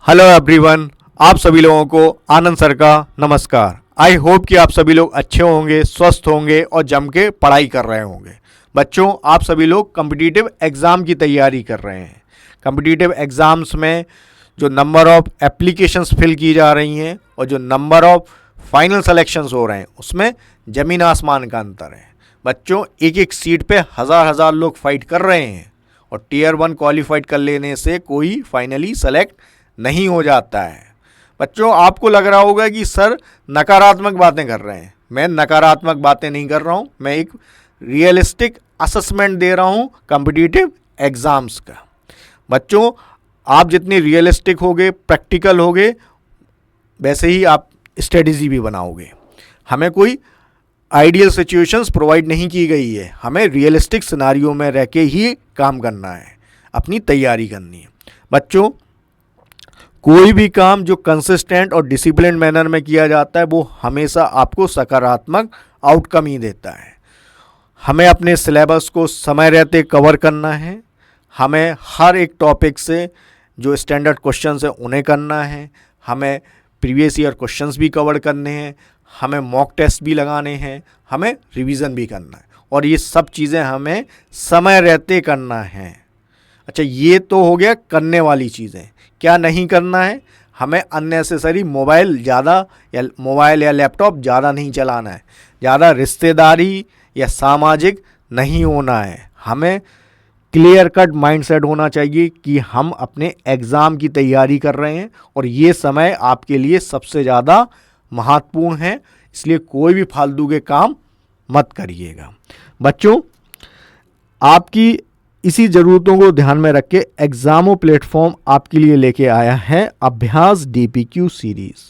Hello everyone, आप सभी लोगों को आनंद सर का नमस्कार। आई होप कि आप सभी लोग अच्छे होंगे, स्वस्थ होंगे और जम के पढ़ाई कर रहे होंगे। बच्चों, आप सभी लोग कॉम्पिटिटिव एग्ज़ाम की तैयारी कर रहे हैं। कॉम्पिटिटिव एग्ज़ाम्स में जो नंबर ऑफ़ एप्लीकेशंस फिल की जा रही हैं और जो नंबर ऑफ़ फाइनल सेलेक्शंस हो रहे हैं, उसमें ज़मीन आसमान का अंतर है। बच्चों, एक एक सीट पे हज़ार लोग फाइट कर रहे हैं और टीयर 1 क्वालिफाइड कर लेने से कोई फाइनली सेलेक्ट नहीं हो जाता है। बच्चों, आपको लग रहा होगा कि सर नकारात्मक बातें कर रहे हैं। मैं नकारात्मक बातें नहीं कर रहा हूँ, मैं एक रियलिस्टिक असेसमेंट दे रहा हूँ कॉम्पिटिटिव एग्ज़ाम्स का। बच्चों, आप जितने रियलिस्टिक होगे, प्रैक्टिकल होगे, वैसे ही आप स्ट्रेटजी भी बनाओगे। हमें कोई आइडियल सिचुएशंस प्रोवाइड नहीं की गई है, हमें रियलिस्टिक सिनारियो में रह के ही काम करना है, अपनी तैयारी करनी है। बच्चों, कोई भी काम जो कंसिस्टेंट और डिसिप्लिन मैनर में किया जाता है वो हमेशा आपको सकारात्मक आउटकम ही देता है। हमें अपने सिलेबस को समय रहते कवर करना है। हमें हर एक टॉपिक से जो स्टैंडर्ड क्वेश्चंस हैं उन्हें करना है। हमें प्रीवियस ईयर क्वेश्चंस भी कवर करने हैं। हमें मॉक टेस्ट भी लगाने हैं। हमें रिवीजन भी करना है और ये सब चीज़ें हमें समय रहते करना है। अच्छा, ये तो हो गया करने वाली चीज़ें। क्या नहीं करना है? हमें अननेसेसरी मोबाइल या लैपटॉप ज़्यादा नहीं चलाना है। ज़्यादा रिश्तेदारी या सामाजिक नहीं होना है। हमें क्लियर कट माइंडसेट होना चाहिए कि हम अपने एग्ज़ाम की तैयारी कर रहे हैं और ये समय आपके लिए सबसे ज़्यादा महत्वपूर्ण है। इसलिए कोई भी फालतू के काम मत करिएगा। बच्चों, आपकी इसी ज़रूरतों को ध्यान में रख के एग्ज़ामो प्लेटफॉर्म आपके लिए लेके आया है अभ्यास DPQ सीरीज़।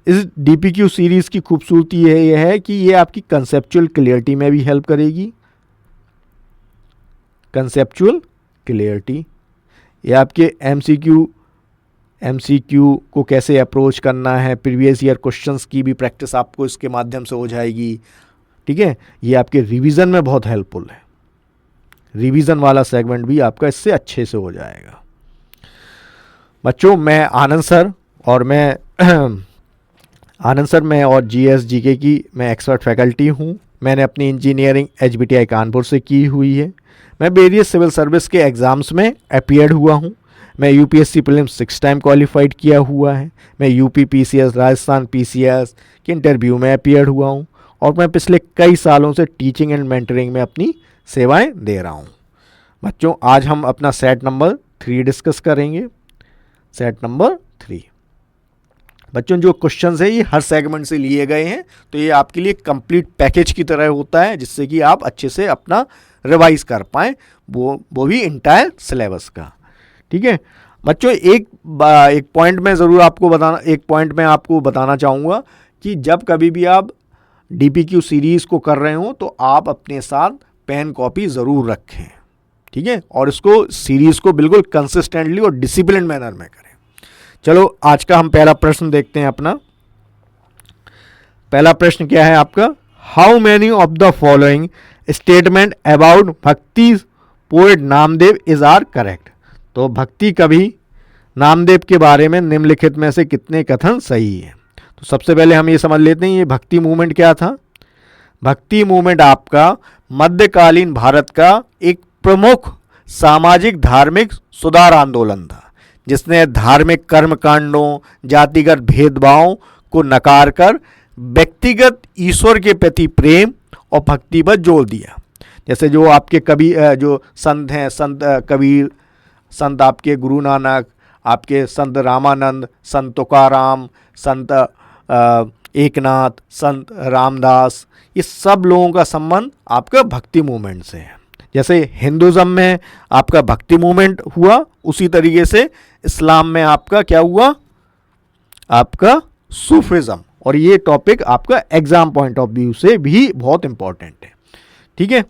इस DPQ सीरीज़ की खूबसूरती यह है कि ये आपकी कंसेप्चुअल क्लियरिटी में भी हेल्प करेगी। कंसेप्चुअल क्लियरिटी, ये आपके MCQ को कैसे अप्रोच करना है, प्रीवियस ईयर क्वेश्चंस की भी प्रैक्टिस आपको इसके माध्यम से हो जाएगी। ठीक है, ये आपके रिवीजन में बहुत हेल्पफुल है। रिवीजन वाला सेगमेंट भी आपका इससे अच्छे से हो जाएगा। बच्चों, मैं आनंद सर और GS GK की मैं एक्सपर्ट फैकल्टी हूँ। मैंने अपनी इंजीनियरिंग HBTI कानपुर से की हुई है। मैं वेरियस सिविल सर्विस के एग्ज़ाम्स में अपीयर्ड हुआ हूँ। मैं UPSC प्रीलिम्स 6 टाइम क्वालिफाइड किया हुआ है। मैं UP PCS, राजस्थान PCS के इंटरव्यू में अपीयर्ड हुआ हूँ और मैं पिछले कई सालों से टीचिंग एंड मेंटरिंग में अपनी सेवाएं दे रहा हूं। बच्चों, आज हम अपना सेट नंबर 3 डिस्कस करेंगे। Set number 3। बच्चों, जो क्वेश्चंस है ये हर सेगमेंट से लिए गए हैं, तो ये आपके लिए कंप्लीट पैकेज की तरह होता है जिससे कि आप अच्छे से अपना रिवाइज कर पाएँ, वो भी इंटायर सिलेबस का। ठीक है बच्चों, एक पॉइंट मैं आपको बताना चाहूँगा कि जब कभी भी आप DPQ सीरीज़ को कर रहे हो तो आप अपने साथ पेन कॉपी ज़रूर रखें। ठीक है, और इसको सीरीज़ को बिल्कुल कंसिस्टेंटली और डिसिप्लिन मैनर में करें। चलो, आज का हम पहला प्रश्न देखते हैं। अपना पहला प्रश्न क्या है आपका? How many of the following statement about bhakti poet Namdev is are correct. तो भक्ति कवि नामदेव के बारे में निम्नलिखित में से कितने कथन सही है? तो सबसे पहले हम ये समझ लेते हैं ये भक्ति मूवमेंट क्या था। भक्ति मूवमेंट आपका मध्यकालीन भारत का एक प्रमुख सामाजिक धार्मिक सुधार आंदोलन था जिसने धार्मिक कर्मकांडों, जातिगत भेदभावों को नकार कर व्यक्तिगत ईश्वर के प्रति प्रेम और भक्ति पर जोर दिया। जैसे जो आपके जो संत हैं, संत कबीर, संत आपके गुरु नानक, आपके संत रामानंद, संत तुकाराम, संत एकनाथ, संत रामदास, ये सब लोगों का संबंध आपका भक्ति मूवमेंट से है। जैसे हिंदुज़म में आपका भक्ति मूवमेंट हुआ, उसी तरीके से इस्लाम में आपका क्या हुआ? आपका सूफिज़म। और ये टॉपिक आपका एग्जाम पॉइंट ऑफ व्यू से भी बहुत इंपॉर्टेंट है। ठीक है,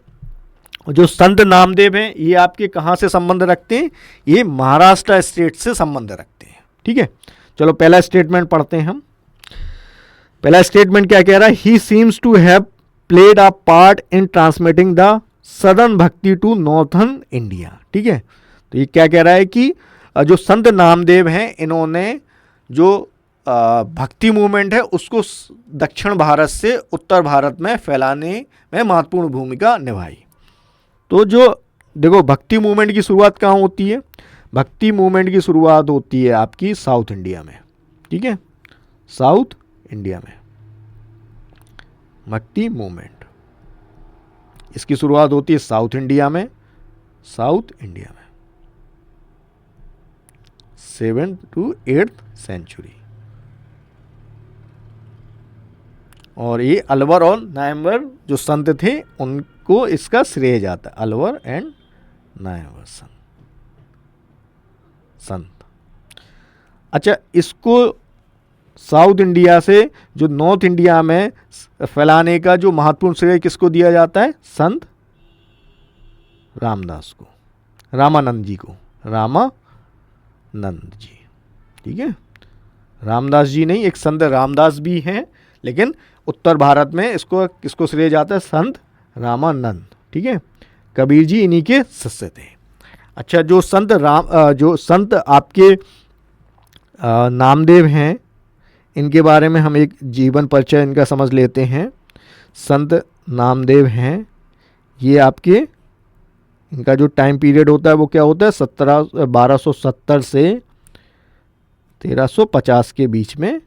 जो संत नामदेव हैं ये आपके कहाँ से संबंध रखते हैं? ये महाराष्ट्र स्टेट से संबंध रखते हैं। ठीक है, चलो पहला स्टेटमेंट पढ़ते हैं हम। पहला स्टेटमेंट क्या कह रहा है? He seems to have played a part in transmitting the southern bhakti to northern India. ठीक है, तो ये क्या कह रहा है कि जो संत नामदेव हैं, इन्होंने जो भक्ति मूवमेंट है उसको दक्षिण भारत से उत्तर भारत में फैलाने में महत्वपूर्ण भूमिका निभाई। तो जो देखो भक्ति मूवमेंट की शुरुआत कहाँ होती है? भक्ति मूवमेंट की शुरुआत होती है आपकी साउथ इंडिया में, ठीक है, साउथ इंडिया में भक्ति मूवमेंट, इसकी शुरुआत होती है साउथ इंडिया में, साउथ इंडिया में 7th to 8th सेंचुरी। और ये अलवर और नायंवर जो संत थे उनको इसका श्रेय जाता है, अलवर एंड नायंवर संत। अच्छा, इसको साउथ इंडिया से जो नॉर्थ इंडिया में फैलाने का जो महत्वपूर्ण श्रेय किसको दिया जाता है? संत रामदास को, रामानंद जी को, रामानंद जी, ठीक है। रामदास जी नहीं, एक संत रामदास भी हैं, लेकिन उत्तर भारत में इसको किसको श्रेय जाता है? संत रामानंद, ठीक है। कबीर जी इन्हीं के शिष्य थे। अच्छा, जो संत आपके नामदेव हैं, इनके बारे में हम एक जीवन परिचय इनका समझ लेते हैं। संत नामदेव हैं, ये आपके इनका जो टाइम पीरियड होता है वो क्या होता है? 1270 से 1350 के बीच में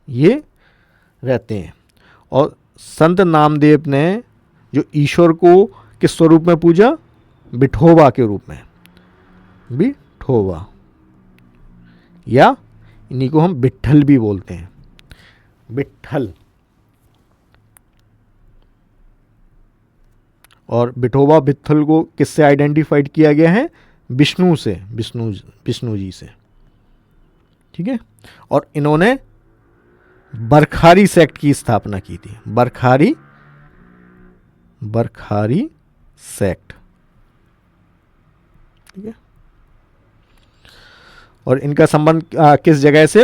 ये रहते हैं। और संत नामदेव ने जो ईश्वर को किस स्वरूप में पूजा? विठोबा के रूप में, विठोबा, या इन्हीं को हम विट्ठल भी बोलते हैं, विट्ठल। और विठोबा विट्ठल को किससे आइडेंटिफाइड किया गया है? विष्णु से, विष्णु जी से, ठीक है। और इन्होंने बरखारी सेक्ट की स्थापना की थी, बरखारी सेक्ट, ठीक है। और इनका संबंध किस जगह से?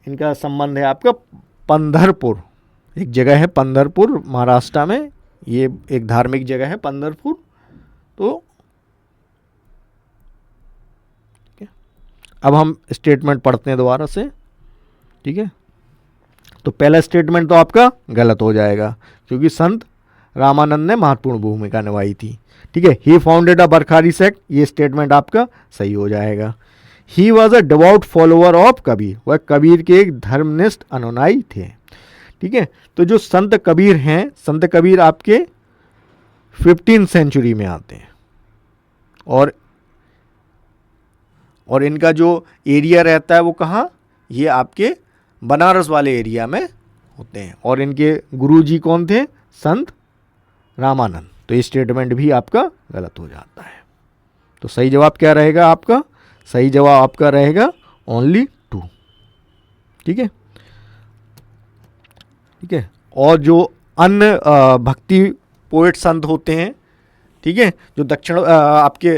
इनका संबंध है आपका पंढरपुर, एक जगह है पंढरपुर महाराष्ट्र में, ये एक धार्मिक जगह है पंढरपुर। तो ठीक है, अब हम स्टेटमेंट पढ़ते हैं दोबारा से, ठीक है। तो पहला स्टेटमेंट तो आपका गलत हो जाएगा क्योंकि संत रामानंद ने महत्वपूर्ण भूमिका निभाई थी, ठीक है। ही फाउंडेड अ बरखारी सेक्ट, ये स्टेटमेंट आपका सही हो जाएगा। He was a devote follower of Kabir, वह कबीर के एक धर्मनिष्ठ अनुयायी थे, ठीक है। तो जो संत कबीर हैं, संत कबीर आपके 15th सेंचुरी में आते हैं। और इनका जो एरिया रहता है वो कहाँ? ये आपके बनारस वाले एरिया में होते हैं। और इनके गुरुजी कौन थे? संत रामानंद। तो ये स्टेटमेंट भी आपका गलत हो जाता है। तो सही जवाब क्या रहेगा आपका? सही जवाब आपका रहेगा ओनली 2, ठीक है, ठीक है। और जो अन्य भक्ति पोएट संत होते हैं, ठीक है, जो दक्षिण आपके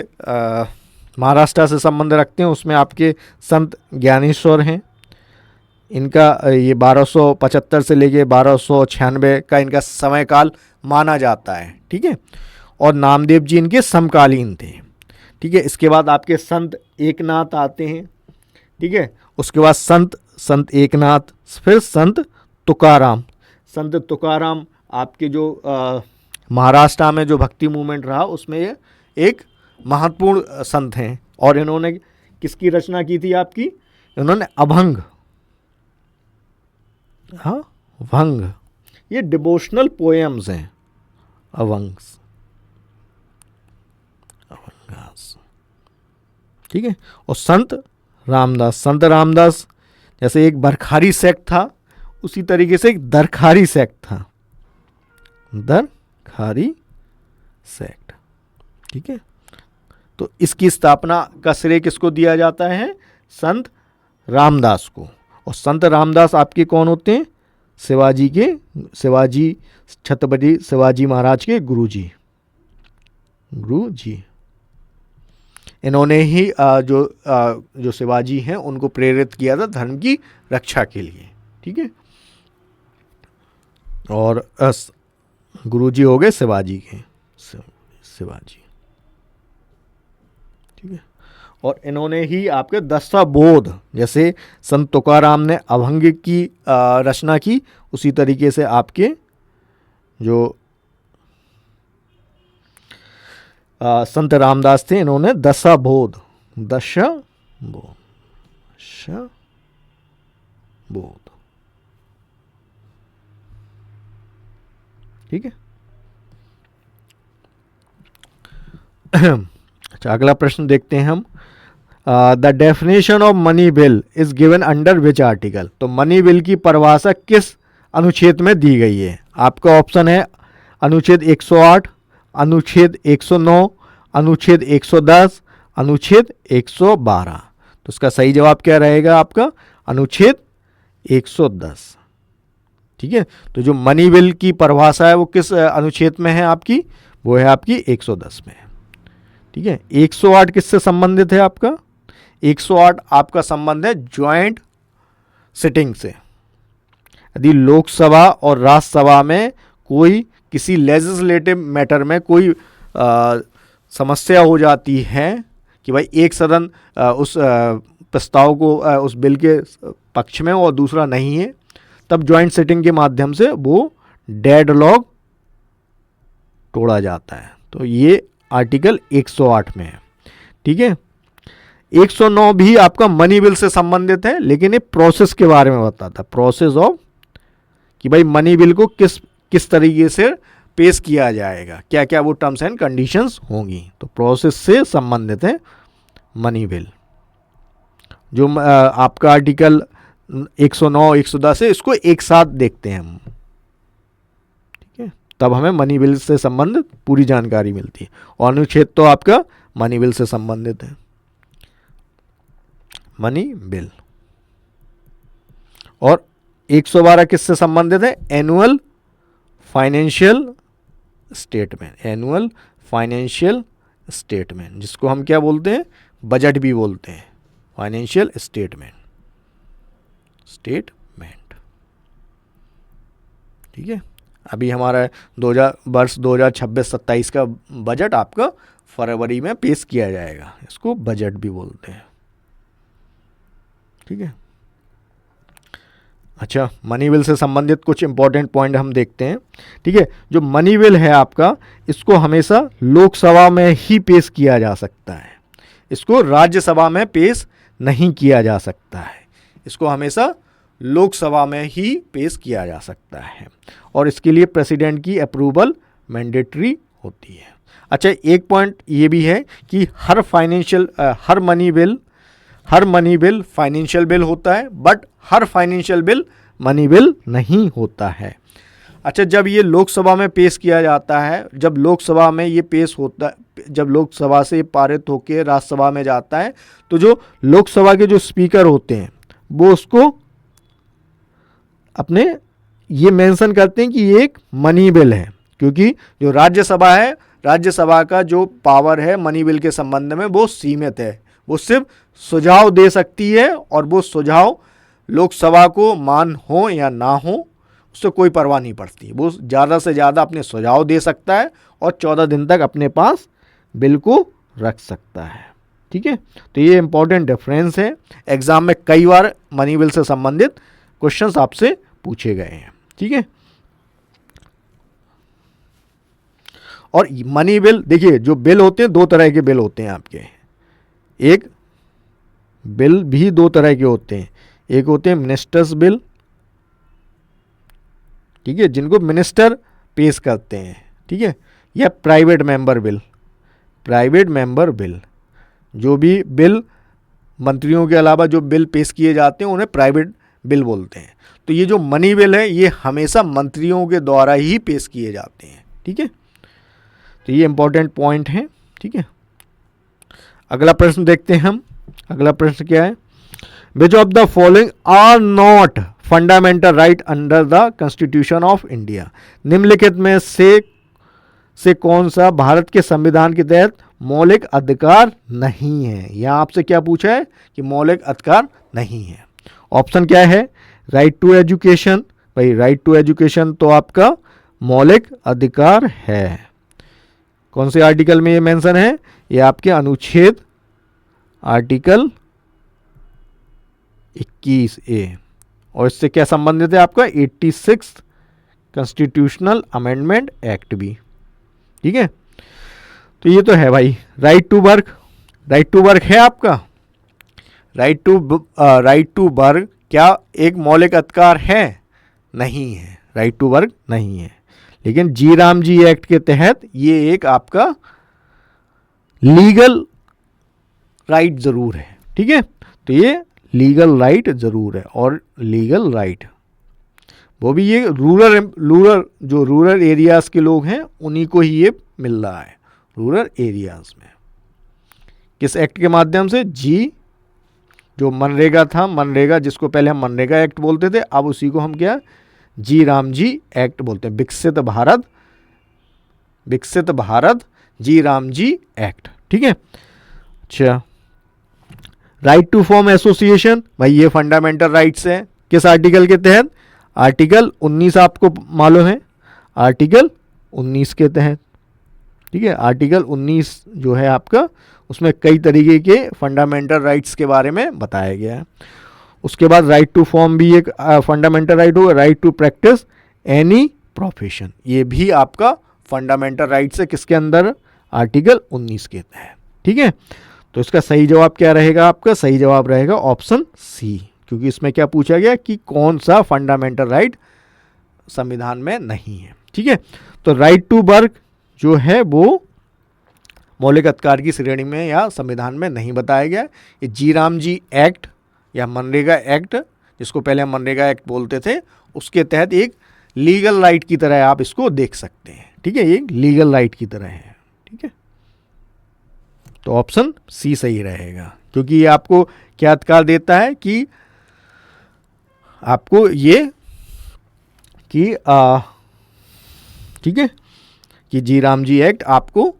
महाराष्ट्र से संबंध रखते हैं, उसमें आपके संत ज्ञानेश्वर हैं। इनका ये 1275 से लेके 1296 का इनका समयकाल माना जाता है, ठीक है। और नामदेव जी इनके समकालीन थे, ठीक है। इसके बाद आपके संत एकनाथ आते हैं, ठीक है। उसके बाद संत एकनाथ, फिर संत तुकाराम। संत तुकाराम आपके जो महाराष्ट्र में जो भक्ति मूवमेंट रहा उसमें ये एक महत्वपूर्ण संत हैं। और इन्होंने किसकी रचना की थी आपकी? इन्होंने अभंग, हाँ, भंग, ये डिवोशनल पोएम्स हैं, अभंग्स, ठीक है। और संत रामदास जैसे एक बरखारी सेक्ट था, उसी तरीके से एक दरखारी सेक्ट था, दरखारी सेक्ट, ठीक है। तो इसकी स्थापना का श्रेय किसको दिया जाता है? संत रामदास को। और संत रामदास आपके कौन होते हैं? शिवाजी छत्रपति शिवाजी महाराज के गुरुजी। इन्होंने ही जो शिवाजी हैं उनको प्रेरित किया था धर्म की रक्षा के लिए, ठीक है। और गुरुजी हो गए शिवाजी के, शिवाजी, ठीक है। और इन्होंने ही आपके दशाबोध, जैसे संत तुकाराम ने अभंग की रचना की, उसी तरीके से आपके जो संत रामदास थे, इन्होंने दशाबोध ठीक है। अच्छा, अगला प्रश्न देखते हैं हम। The definition of money bill is given under which article. तो मनी बिल की परिभाषा किस अनुच्छेद में दी गई है? आपका ऑप्शन है अनुच्छेद 108, अनुच्छेद 109, अनुच्छेद 110, अनुच्छेद 112। तो इसका सही जवाब क्या रहेगा आपका? अनुच्छेद 110। ठीक है, तो जो मनी बिल की परिभाषा है वो किस अनुच्छेद में है आपकी? वो है आपकी 110 में। ठीक है, 108 किससे संबंधित है आपका? 108 आपका संबंध है ज्वाइंट सिटिंग से। यदि लोकसभा और राज्यसभा में कोई किसी लेजिस्लेटिव मैटर में कोई समस्या हो जाती है कि भाई एक सदन उस प्रस्ताव को उस बिल के पक्ष में और दूसरा नहीं है, तब ज्वाइंट सिटिंग के माध्यम से वो डेडलॉक तोड़ा जाता है। तो ये आर्टिकल 108 में है। ठीक है, 109 भी आपका मनी बिल से संबंधित है, लेकिन ये प्रोसेस के बारे में बताता है, प्रोसेस ऑफ कि भाई मनी बिल को किस तरीके से पेश किया जाएगा, क्या क्या वो टर्म्स एंड कंडीशंस होंगी। तो प्रोसेस से संबंधित है मनी बिल। जो आपका आर्टिकल 109, 110 है, इसको एक साथ देखते हैं हम। ठीक है, तब हमें मनी बिल से संबंधित पूरी जानकारी मिलती है। और अनुच्छेद तो आपका मनी बिल से संबंधित है, मनी बिल। और 112 किससे संबंधित है? Annual financial statement, annual financial statement, जिसको हम क्या बोलते हैं? बजट भी बोलते हैं, फाइनेंशियल स्टेटमेंट। ठीक है, अभी हमारा वर्ष 2026-27 का बजट आपका फरवरी में पेश किया जाएगा, इसको बजट भी बोलते हैं। ठीक है, अच्छा, मनी बिल से संबंधित कुछ इंपॉर्टेंट पॉइंट हम देखते हैं। ठीक है, जो मनी बिल है आपका, इसको हमेशा लोकसभा में ही पेश किया जा सकता है, इसको राज्यसभा में पेश नहीं किया जा सकता है, इसको हमेशा लोकसभा में ही पेश किया जा सकता है। और इसके लिए प्रेसिडेंट की अप्रूवल मैंडेटरी होती है। अच्छा, एक पॉइंट ये भी है कि हर मनी बिल फाइनेंशियल बिल होता है, but her financial bill money bill नहीं होता है। अच्छा, जब ये लोकसभा में पेश किया जाता है, जब लोकसभा में ये पेश होता है, जब लोकसभा से पारित होकर राज्यसभा में जाता है, तो जो लोकसभा के जो स्पीकर होते हैं वो उसको अपने ये मेंशन करते हैं कि ये एक मनी बिल है, क्योंकि जो राज्यसभा है, राज्यसभा का जो पावर है मनी बिल के संबंध में वो सीमित है, वो सिर्फ सुझाव दे सकती है, और वो सुझाव लोकसभा को मान हो या ना हो उससे कोई परवाह नहीं पड़ती। वो ज़्यादा से ज़्यादा अपने सुझाव दे सकता है और 14 दिन तक अपने पास बिल को रख सकता है। ठीक है, तो ये इंपॉर्टेंट डिफरेंस है। एग्जाम में कई बार मनी बिल से संबंधित क्वेश्चंस आपसे पूछे गए हैं। ठीक है, और मनी बिल देखिए, जो बिल होते हैं, दो तरह के बिल होते हैं आपके। एक बिल भी दो तरह के होते हैं, एक होते हैं मिनिस्टर्स बिल, ठीक है, जिनको मिनिस्टर पेश करते हैं। ठीक है, या private member bill. Private member bill, जो भी बिल मंत्रियों के अलावा जो बिल पेश किए जाते हैं उन्हें प्राइवेट बिल बोलते हैं। तो ये जो मनी बिल है ये हमेशा मंत्रियों के द्वारा ही पेश किए जाते हैं। ठीक है, तो ये इंपॉर्टेंट पॉइंट है। ठीक है, अगला प्रश्न देखते हैं हम। अगला प्रश्न क्या है? Which of the following are not fundamental right under the constitution of India. निम्नलिखित में से कौन सा भारत के संविधान के तहत मौलिक अधिकार नहीं है? यहां आपसे क्या पूछा है कि मौलिक अधिकार नहीं है। ऑप्शन क्या है? Right to education. भाई राइट टू एजुकेशन तो आपका मौलिक अधिकार है। कौन से आर्टिकल में ये मेंशन है? ये आपके अनुच्छेद आर्टिकल 21A, और इससे क्या संबंधित है आपका 86 कॉन्स्टिट्यूशनल अमेंडमेंट एक्ट भी। ठीक है, तो ये तो है भाई। Right to work, right to work है आपका। राइट टू वर्क क्या एक मौलिक अधिकार है? नहीं है, राइट टू वर्क नहीं है। लेकिन जी राम जी एक्ट के तहत ये एक आपका लीगल राइट जरूर है। ठीक है, तो ये लीगल राइट जरूर है, और लीगल राइट वो भी ये रूरल एरियाज के लोग हैं उन्हीं को ही ये मिल रहा है, रूरल एरियाज में। किस एक्ट के माध्यम से? जी, जो मनरेगा था, मनरेगा जिसको पहले हम मनरेगा एक्ट बोलते थे, अब उसी को हम क्या जी राम जी एक्ट बोलते हैं। विकसित भारत जी राम जी एक्ट। ठीक है, अच्छा। राइट टू फॉर्म एसोसिएशन, भाई ये फंडामेंटल राइट्स है। किस आर्टिकल के तहत? आर्टिकल 19 आपको मालूम है, आर्टिकल 19 के तहत। ठीक है, आर्टिकल 19 जो है आपका, उसमें कई तरीके के फंडामेंटल राइट्स के बारे में बताया गया है। उसके बाद राइट टू फॉर्म भी एक फंडामेंटल राइट होगा। Right to practice any profession, ये भी आपका फंडामेंटल राइट्स है। किसके अंदर? आर्टिकल 19 के तहत। ठीक है, तो इसका सही जवाब क्या रहेगा? आपका सही जवाब रहेगा ऑप्शन सी, क्योंकि इसमें क्या पूछा गया कि कौन सा फंडामेंटल राइट संविधान में नहीं है। ठीक है, तो राइट टू वर्क जो है वो मौलिक अधिकार की श्रेणी में या संविधान में नहीं बताया गया। ये जी राम जी एक्ट या मनरेगा एक्ट, जिसको पहले हम मनरेगा एक्ट बोलते थे, उसके तहत एक लीगल राइट की तरह आप इसको देख सकते हैं। ठीक है, ये लीगल राइट की तरह है। ठीक है, तो ऑप्शन सी सही रहेगा, क्योंकि ये आपको क्या अधिकार देता है कि आपको ये कि ठीक है, कि जी राम जी एक्ट आपको।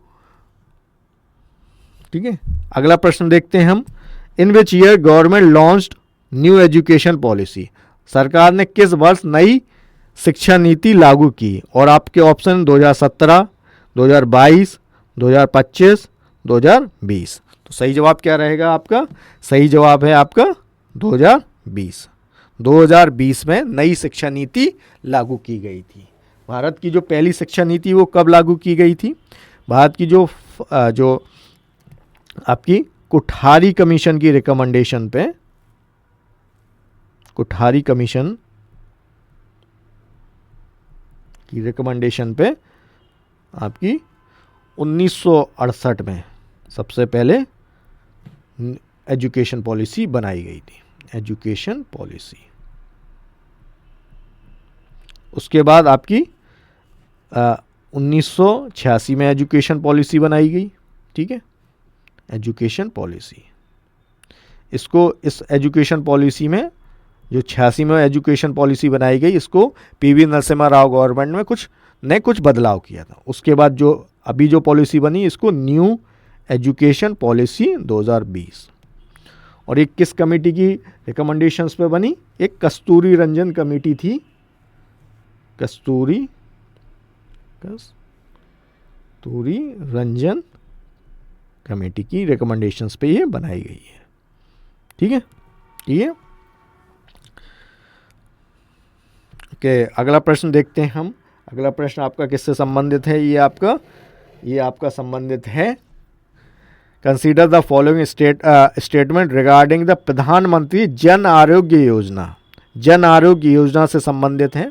ठीक है, अगला प्रश्न देखते हैं हम। In which year government launched new education policy, सरकार ने किस वर्ष नई शिक्षा नीति लागू की? और आपके ऑप्शन 2017, 2022, 2025, 2020। तो सही जवाब क्या रहेगा आपका? सही जवाब है आपका 2020। 2020 में नई शिक्षा नीति लागू की गई थी। भारत की जो पहली शिक्षा नीति वो कब लागू की गई थी? भारत की जो आपकी कोठारी कमीशन की रिकमेंडेशन पे, कोठारी कमीशन की रिकमेंडेशन पे आपकी 1968 में सबसे पहले एजुकेशन पॉलिसी बनाई गई थी, एजुकेशन पॉलिसी। उसके बाद आपकी 1986 में एजुकेशन पॉलिसी बनाई गई। ठीक है, एजुकेशन पॉलिसी, इसको इस एजुकेशन पॉलिसी में जो 86 में एजुकेशन पॉलिसी बनाई गई, इसको पीवी नरसिम्हा राव गवर्नमेंट में कुछ बदलाव किया था। उसके बाद जो अभी जो पॉलिसी बनी, इसको न्यू एजुकेशन पॉलिसी 2020। और एक किस कमेटी की रिकमेंडेशंस पे बनी? एक कस्तूरी रंजन कमेटी थी, कस्तूरी रंजन कमेटी की रिकमेंडेशंस पे ये बनाई गई है। ठीक है, ये ओके। अगला प्रश्न देखते हैं हम। अगला प्रश्न आपका किससे संबंधित है? ये आपका संबंधित है, consider the following statement regarding the प्रधानमंत्री जन आरोग्य योजना। जन आरोग्य योजना से संबंधित है।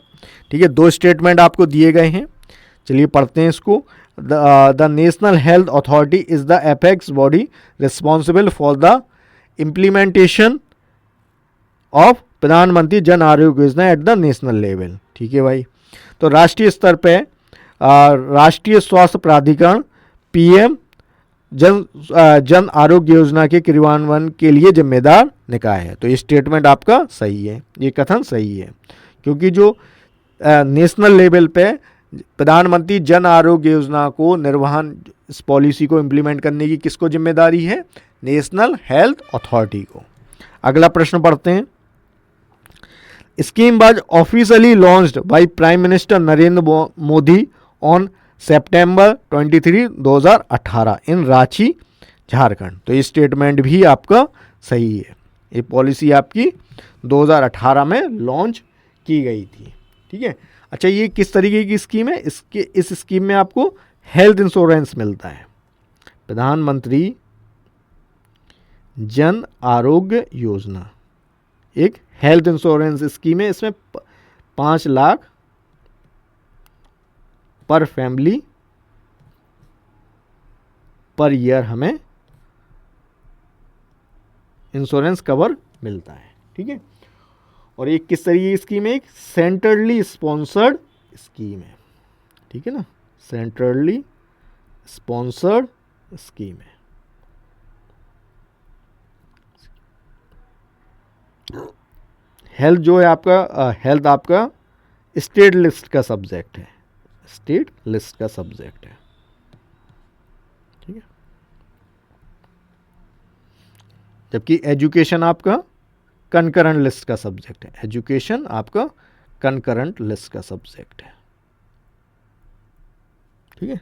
ठीक है, दो स्टेटमेंट आपको दिए गए हैं, चलिए पढ़ते हैं इसको। The National Health Authority is the apex body responsible for the implementation of प्रधानमंत्री Jan Arogya Yojana at the national level. ठीक है भाई, तो राष्ट्रीय स्तर पे राष्ट्रीय स्वास्थ्य प्राधिकरण पीएम जन आरोग्य योजना के क्रियान्वयन के लिए जिम्मेदार निकाय है। तो ये स्टेटमेंट आपका सही है, ये कथन सही है, क्योंकि जो नेशनल लेवल पे प्रधानमंत्री जन आरोग्य योजना को निर्वहन, इस पॉलिसी को इम्प्लीमेंट करने की किसको जिम्मेदारी है? नेशनल हेल्थ अथॉरिटी को। अगला प्रश्न पढ़ते हैं। Scheme was officially launched by prime minister Narendra Modi on September 23, 2018 इन रांची, झारखंड। तो ये स्टेटमेंट भी आपका सही है। ये पॉलिसी आपकी 2018 में लॉन्च की गई थी। ठीक है। अच्छा, ये किस तरीके की स्कीम है? इस स्कीम में आपको हेल्थ इंश्योरेंस मिलता है। प्रधानमंत्री जन आरोग्य योजना एक हेल्थ इंश्योरेंस स्कीम है। इसमें 5 लाख पर फैमिली पर ईयर हमें इंश्योरेंस कवर मिलता है। ठीक है। और ये किस तरीके की स्कीम है? एक सेंट्रली स्पॉन्सर्ड स्कीम है। ठीक है ना, सेंट्रली स्पॉन्सर्ड स्कीम है। हेल्थ जो है आपका हेल्थ आपका स्टेट लिस्ट का सब्जेक्ट है। स्टेट लिस्ट का सब्जेक्ट है। ठीक है। जबकि एजुकेशन आपका कंकरेंट लिस्ट का सब्जेक्ट है। एजुकेशन आपका कंकरेंट लिस्ट का सब्जेक्ट है। ठीक है।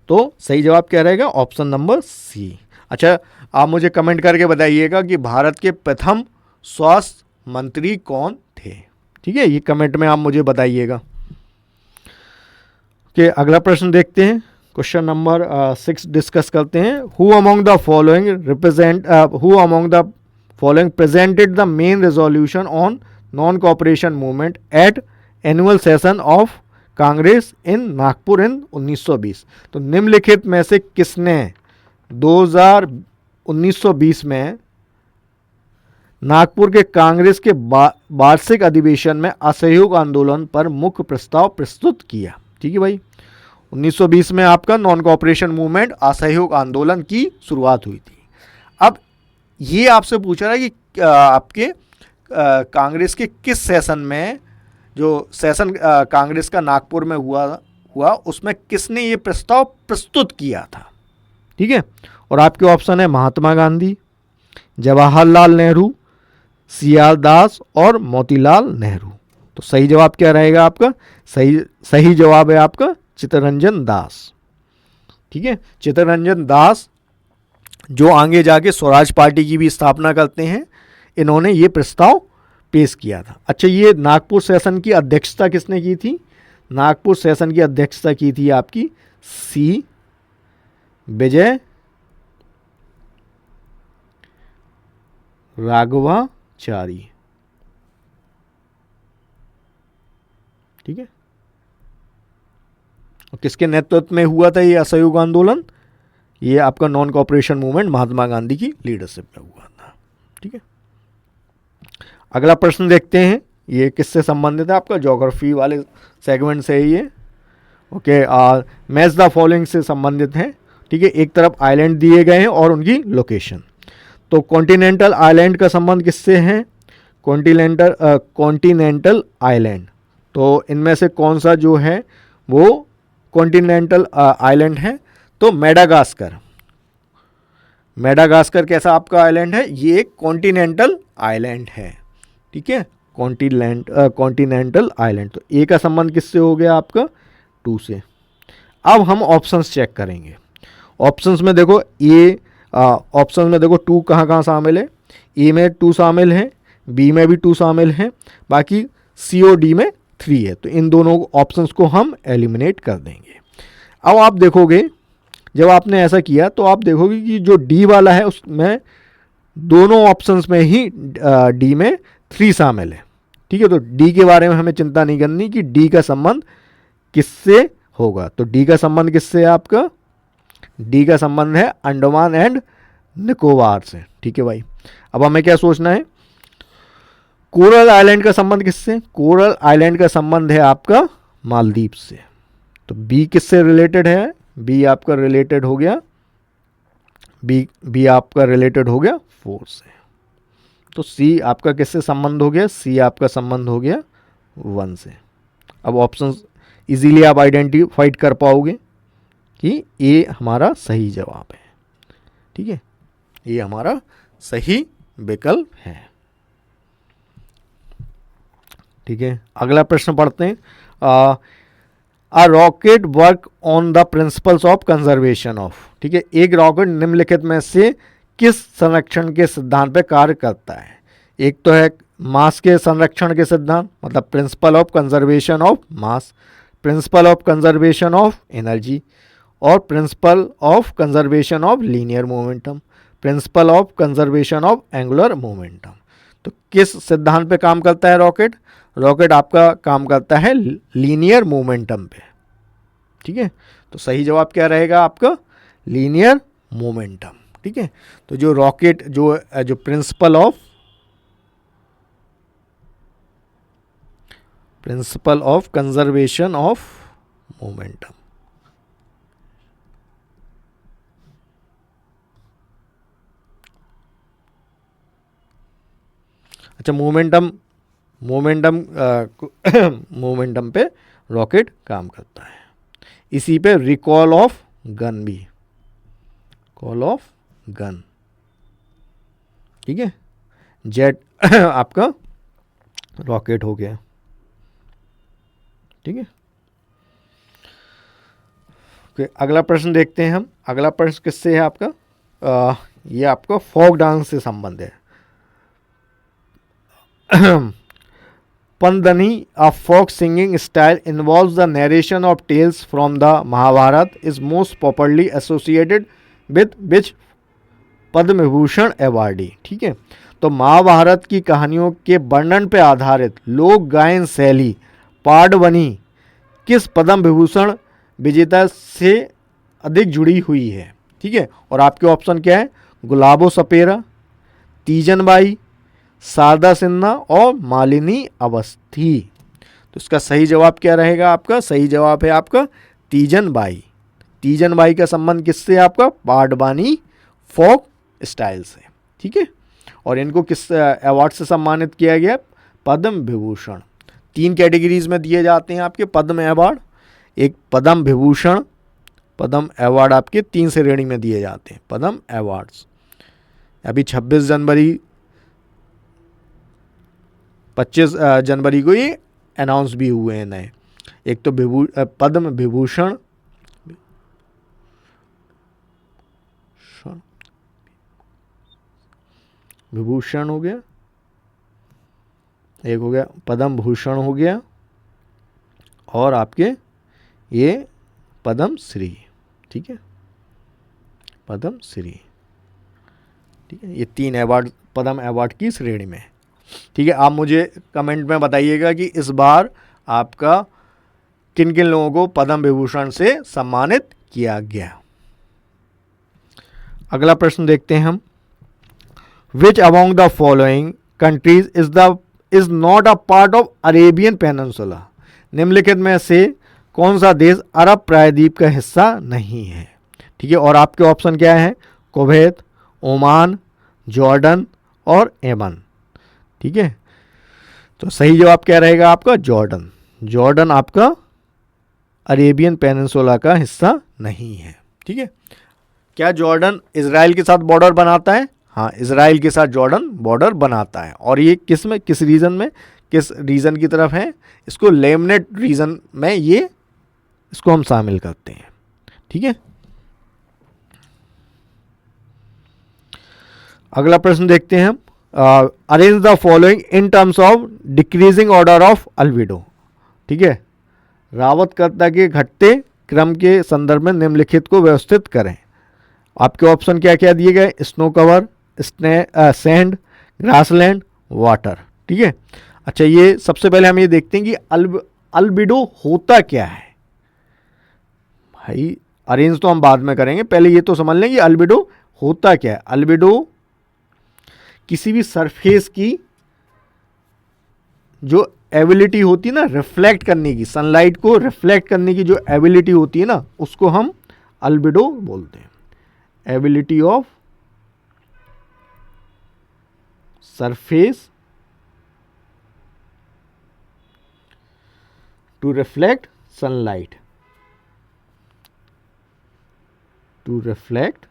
तो सही जवाब क्या रहेगा? Option number C. अच्छा, आप मुझे कमेंट करके बताइएगा कि भारत के प्रथम स्वास्थ्य मंत्री कौन थे। ठीक है, ये कमेंट में आप मुझे बताइएगा। कि अगला प्रश्न देखते हैं। क्वेश्चन नंबर 6 डिस्कस करते हैं। Who among the following presented the main resolution on non cooperation movement at annual session of Congress in Nagpur in 1920। तो निम्नलिखित में से किसने 1920 में नागपुर के कांग्रेस के वार्षिक अधिवेशन में असहयोग आंदोलन पर मुख्य प्रस्ताव प्रस्तुत किया? ठीक है भाई, 1920 में आपका नॉन कोऑपरेशन मूवमेंट असहयोग आंदोलन की शुरुआत हुई थी। अब ये आपसे पूछ रहा है कि आपके कांग्रेस के किस सेशन में, जो सेशन कांग्रेस का नागपुर में हुआ उसमें किसने ये प्रस्ताव प्रस्तुत किया था। ठीक है। और आपके ऑप्शन है महात्मा गांधी, जवाहरलाल नेहरू, सियाल दास और मोतीलाल नेहरू। तो सही जवाब क्या रहेगा आपका? सही जवाब है आपका चित्तरंजन दास। ठीक है। चित्तरंजन दास जो आगे जाके स्वराज पार्टी की भी स्थापना करते हैं, इन्होंने ये प्रस्ताव पेश किया था। अच्छा, ये नागपुर सेशन की अध्यक्षता किसने की थी? नागपुर सेशन की अध्यक्षता की थी आपकी सी विजय राघवाचारी। ठीक है। और किसके नेतृत्व में हुआ था ये असहयोग आंदोलन? ये आपका non cooperation movement Mahatma Gandhi की लीडरशिप में हुआ था। ठीक है। अगला प्रश्न देखते हैं। ये किससे संबंधित है? आपका ज्योग्राफी वाले सेगमेंट से है ये। ओके, मैच द फॉलोइंग से संबंधित है। ठीक है। एक तरफ आइलैंड दिए गए हैं और उनकी लोकेशन। तो कॉन्टिनेंटल आइलैंड का संबंध किससे है? Continental island. तो इनमें से कौन सा जो है वो कॉन्टिनेंटल आइलैंड है? तो मेडागास्कर कैसा आपका आइलैंड है? ये एक कॉन्टिनेंटल आइलैंड है। ठीक है, कॉन्टिनेंटल आइलैंड। तो ए का संबंध किससे हो गया आपका? 2 से। अब हम ऑप्शंस चेक करेंगे। ऑप्शंस में देखो ऑप्शंस में देखो 2 कहाँ कहाँ शामिल है? ए में 2 शामिल है, बी में भी 2 शामिल है, बाकी सी और डी में 3 है। तो इन दोनों ऑप्शंस को हम एलिमिनेट कर देंगे। अब आप देखोगे, जब आपने ऐसा किया तो आप देखोगे कि जो डी वाला है उसमें दोनों ऑप्शंस में ही डी में 3 शामिल है। ठीक है। तो डी के बारे में हमें चिंता नहीं करनी कि डी का संबंध किससे होगा। तो डी का संबंध किससे है आपका? डी का संबंध है अंडमान एंड निकोबार से। ठीक है भाई। अब हमें क्या सोचना है? कोरल आइलैंड का संबंध किससे? कोरल आइलैंड का संबंध है आपका मालदीव से। तो बी किससे रिलेटेड है? बी आपका रिलेटेड हो गया, बी आपका रिलेटेड हो गया 4 से। तो सी आपका किससे संबंध हो गया? सी आपका संबंध हो गया 1 से। अब ऑप्शन इजीली आप आइडेंटिफाइड कर पाओगे कि ए हमारा सही जवाब है। ठीक है, ये हमारा सही विकल्प है। ठीक है, अगला प्रश्न पढ़ते हैं। A rocket work on the principles of conservation of, ठीक है, एक रॉकेट निम्नलिखित में से किस संरक्षण के सिद्धांत पे कार्य करता है? एक तो है मास के संरक्षण के सिद्धांत, मतलब principle of conservation of mass, principle of conservation of energy, और principle of conservation of linear momentum, principle of conservation of angular momentum. तो किस सिद्धांत पे काम करता है रॉकेट? रॉकेट आपका काम करता है लीनियर मोमेंटम पे, ठीक है। तो सही जवाब क्या रहेगा आपका? लीनियर मोमेंटम, ठीक है। तो जो रॉकेट जो principal of conservation of momentum, अच्छा, मोमेंटम मोमेंटम पे रॉकेट काम करता है। इसी पे रिकॉल ऑफ गन भी, कॉल ऑफ गन, ठीक है। जेट आपका रॉकेट हो गया, ठीक है। अगला प्रश्न देखते हैं हम। अगला प्रश्न किससे है आपका? ये आपका फोक डांस से संबंध है। Pandani, a folk singing style, involves the narration of tales from the Mahabharata, is most popularly associated with which Padma Vibhushan awardee, ठीक है। तो महाभारत की कहानियों के वर्णन पर आधारित लोक गायन शैली पांडवनी किस पद्म विभूषण विजेता से अधिक जुड़ी हुई है, ठीक है। और आपके ऑप्शन क्या है? गुलाबो सपेरा, तीजनबाई, शारदा सिन्हा और मालिनी अवस्थी। तो इसका सही जवाब क्या रहेगा आपका? सही जवाब है आपका तीजनबाई। तीजनबाई का संबंध किससे? आपका पाडवानी फोक स्टाइल से, ठीक है। और इनको किस अवार्ड से सम्मानित किया गया? पद्म विभूषण। 3 कैटेगरीज में दिए जाते हैं आपके पद्म अवार्ड। एक पद्म विभूषण, पद्म अवार्ड आपके 3 श्रेणी में दिए जाते हैं पद्म अवार्ड्स। अभी 26 जनवरी 25 जनवरी को ये अनाउंस भी हुए हैं नए। एक तो पद्म विभूषण, विभूषण हो गया, एक हो गया पद्म भूषण हो गया, और आपके ये पद्म श्री, ठीक है, पद्म श्री, ठीक है। ये 3 अवार्ड पद्म अवार्ड की श्रेणी में, ठीक है। आप मुझे कमेंट में बताइएगा कि इस बार आपका किन किन लोगों को पद्म विभूषण से सम्मानित किया गया। अगला प्रश्न देखते हैं हम। Which among the following countries is not a part of Arabian peninsula? निम्नलिखित में से कौन सा देश अरब प्रायद्वीप का हिस्सा नहीं है, ठीक है। और आपके ऑप्शन क्या है? कुवैत, ओमान, जॉर्डन और यमन, ठीक है। तो सही जवाब क्या रहेगा आपका? जॉर्डन। जॉर्डन आपका अरेबियन पेनिनसुला का हिस्सा नहीं है, ठीक है। क्या जॉर्डन इजराइल के साथ बॉर्डर बनाता है? हाँ, इजराइल के साथ जॉर्डन बॉर्डर बनाता है। और ये किस रीजन में, किस रीजन की तरफ है? इसको लेमनेट रीजन में ये इसको हम शामिल करते हैं, ठीक है। अगला प्रश्न देखते हैं हम। Arrange the following in terms of decreasing order of albedo, ठीक है। रावतकर्ता के घटते क्रम के संदर्भ में निम्नलिखित को व्यवस्थित करें। आपके ऑप्शन क्या क्या दिए गए? Snow cover, sand, grassland, water, ठीक है। अच्छा, ये सबसे पहले हम ये देखते हैं कि अल्बिडो होता क्या है। भाई अरेंज तो हम बाद में करेंगे, पहले ये तो समझ लें कि अल्बिडो होता क्या है। अल्बिडो किसी भी सरफेस की जो एबिलिटी होती है ना रिफ्लेक्ट करने की, सनलाइट को रिफ्लेक्ट करने की जो एबिलिटी होती है ना, उसको हम अल्बिडो बोलते हैं। Ability of surface to reflect sunlight, to reflect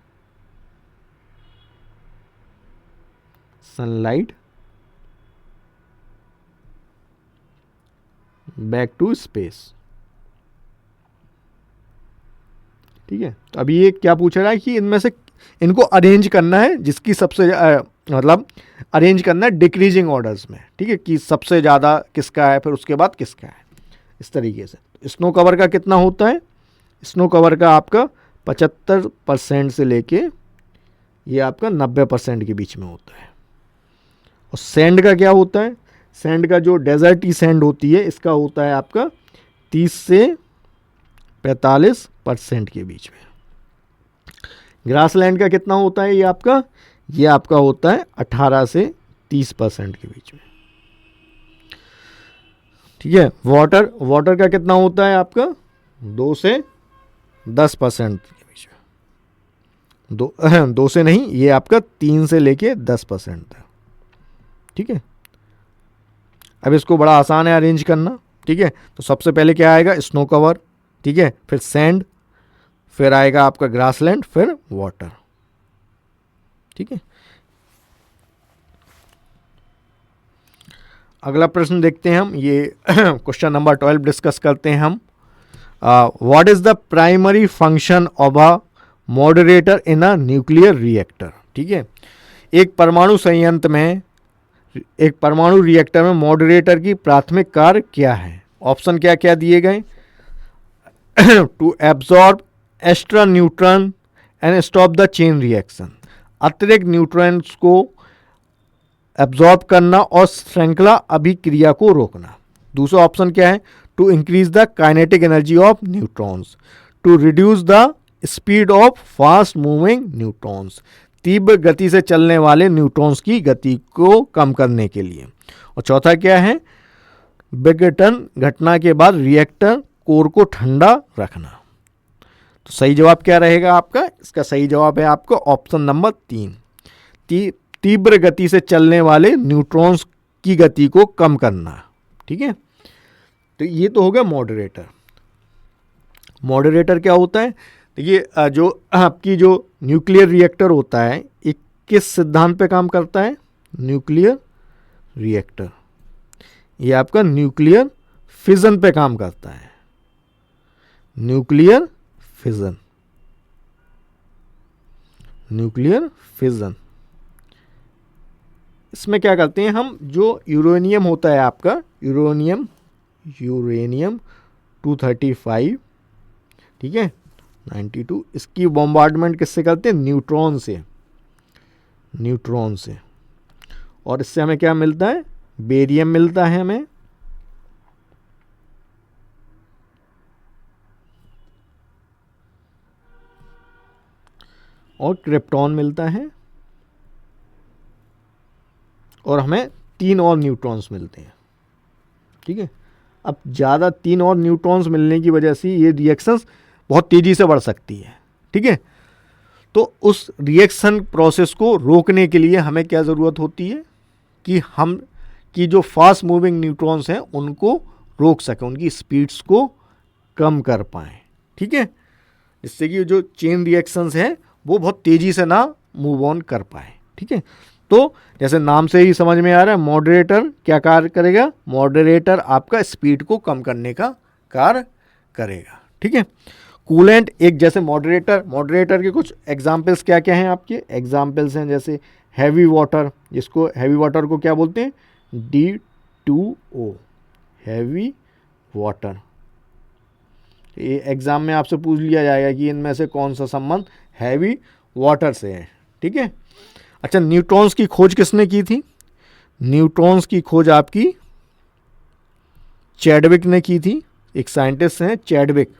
sunlight back to space, ठीक है। तो अभी ये क्या पूछ रहा है कि इनमें से इनको अरेंज करना है, जिसकी सबसे मतलब अरेंज करना है डिक्रीजिंग ऑर्डर्स में, ठीक है, कि सबसे ज़्यादा किसका है फिर उसके बाद किसका है, इस तरीके से। स्नो कवर का कितना होता है? स्नो कवर का आपका 75% से लेके ये आपका 90% के बीच में होता है। और सैंड का क्या होता है? सैंड का जो डेजर्टी सैंड होती है इसका होता है आपका 30 से 45% के बीच में। ग्रासलैंड का कितना होता है? ये आपका होता है 18 से 30% के बीच में, ठीक है। वाटर का कितना होता है आपका? 2 से 10% के बीच में। 2 से नहीं, ये आपका 3 से लेके 10% था, ठीक है। अब इसको बड़ा आसान है अरेंज करना, ठीक है। तो सबसे पहले क्या आएगा? स्नो कवर, ठीक है, फिर सैंड, फिर आएगा आपका ग्रासलैंड, फिर वाटर, ठीक है। अगला प्रश्न देखते हैं हम, ये क्वेश्चन नंबर 12 डिस्कस करते हैं हम। What is the primary function of a moderator in a nuclear reactor, ठीक है। एक परमाणु संयंत्र में, एक परमाणु रिएक्टर में मॉडरेटर की प्राथमिक कार्य क्या है? ऑप्शन क्या क्या दिए गए? To absorb extra neutron and stop the chain reaction, अतिरिक्त न्यूट्रॉन्स को एब्जॉर्ब करना और श्रृंखला अभिक्रिया को रोकना। दूसरा ऑप्शन क्या है? To increase the kinetic energy of neutrons, to reduce the speed of fast moving neutrons, तीव्र गति से चलने वाले न्यूट्रॉन्स की गति को कम करने के लिए। और चौथा क्या है? विघटन घटना के बाद रिएक्टर कोर को ठंडा रखना। तो सही जवाब क्या रहेगा आपका? इसका सही जवाब है आपका ऑप्शन नंबर 3, तीव्र गति से चलने वाले न्यूट्रॉन्स की गति को कम करना, ठीक है। तो ये तो हो गया मॉडरेटर। मॉडरेटर क्या होता है? देखिए, जो आपकी जो न्यूक्लियर रिएक्टर होता है, ये किस सिद्धांत पे काम करता है? न्यूक्लियर रिएक्टर, ये आपका न्यूक्लियर फिजन पे काम करता है। Nuclear fission, nuclear fission. इसमें क्या करते हैं हम? जो यूरेनियम होता है आपका, यूरेनियम 235, ठीक है, 92, इसकी बॉम्बार्डमेंट किससे करते हैं? न्यूट्रॉन से, न्यूट्रॉन से। और इससे हमें क्या मिलता है? बेरियम मिलता है हमें, और क्रिप्टॉन मिलता है, और हमें 3 और न्यूट्रॉन्स मिलते हैं, ठीक है। अब ज़्यादा 3 और न्यूट्रॉन्स मिलने की वजह से ये रिएक्शंस बहुत तेज़ी से बढ़ सकती है, ठीक है। तो उस रिएक्शन प्रोसेस को रोकने के लिए हमें क्या ज़रूरत होती है? कि हम की जो फास्ट मूविंग न्यूट्रॉन्स हैं उनको रोक सकें, उनकी स्पीड्स को कम कर पाएँ, ठीक है, जिससे कि जो चेन रिएक्शंस हैं वो बहुत तेज़ी से ना मूव ऑन कर पाए, ठीक है। तो जैसे नाम से ही समझ में आ रहा है, मॉडरेटर क्या कार्य करेगा? मॉडरेटर आपका स्पीड को कम करने का कार्य करेगा, ठीक है। कूलेंट एक जैसे मॉडरेटर के कुछ एग्जाम्पल्स क्या क्या हैं आपके? एग्जाम्पल्स हैं जैसे हैवी वाटर, जिसको हैवी वाटर को क्या बोलते हैं? D2O, heavy water. ये एग्ज़ाम में आपसे पूछ लिया जाएगा कि इनमें से कौन सा संबंध हैवी वाटर से है, ठीक है। अच्छा, न्यूट्रॉन्स की खोज किसने की थी? न्यूट्रॉन्स की खोज आपकी चैडविक ने की थी। एक साइंटिस्ट हैं चैडविक।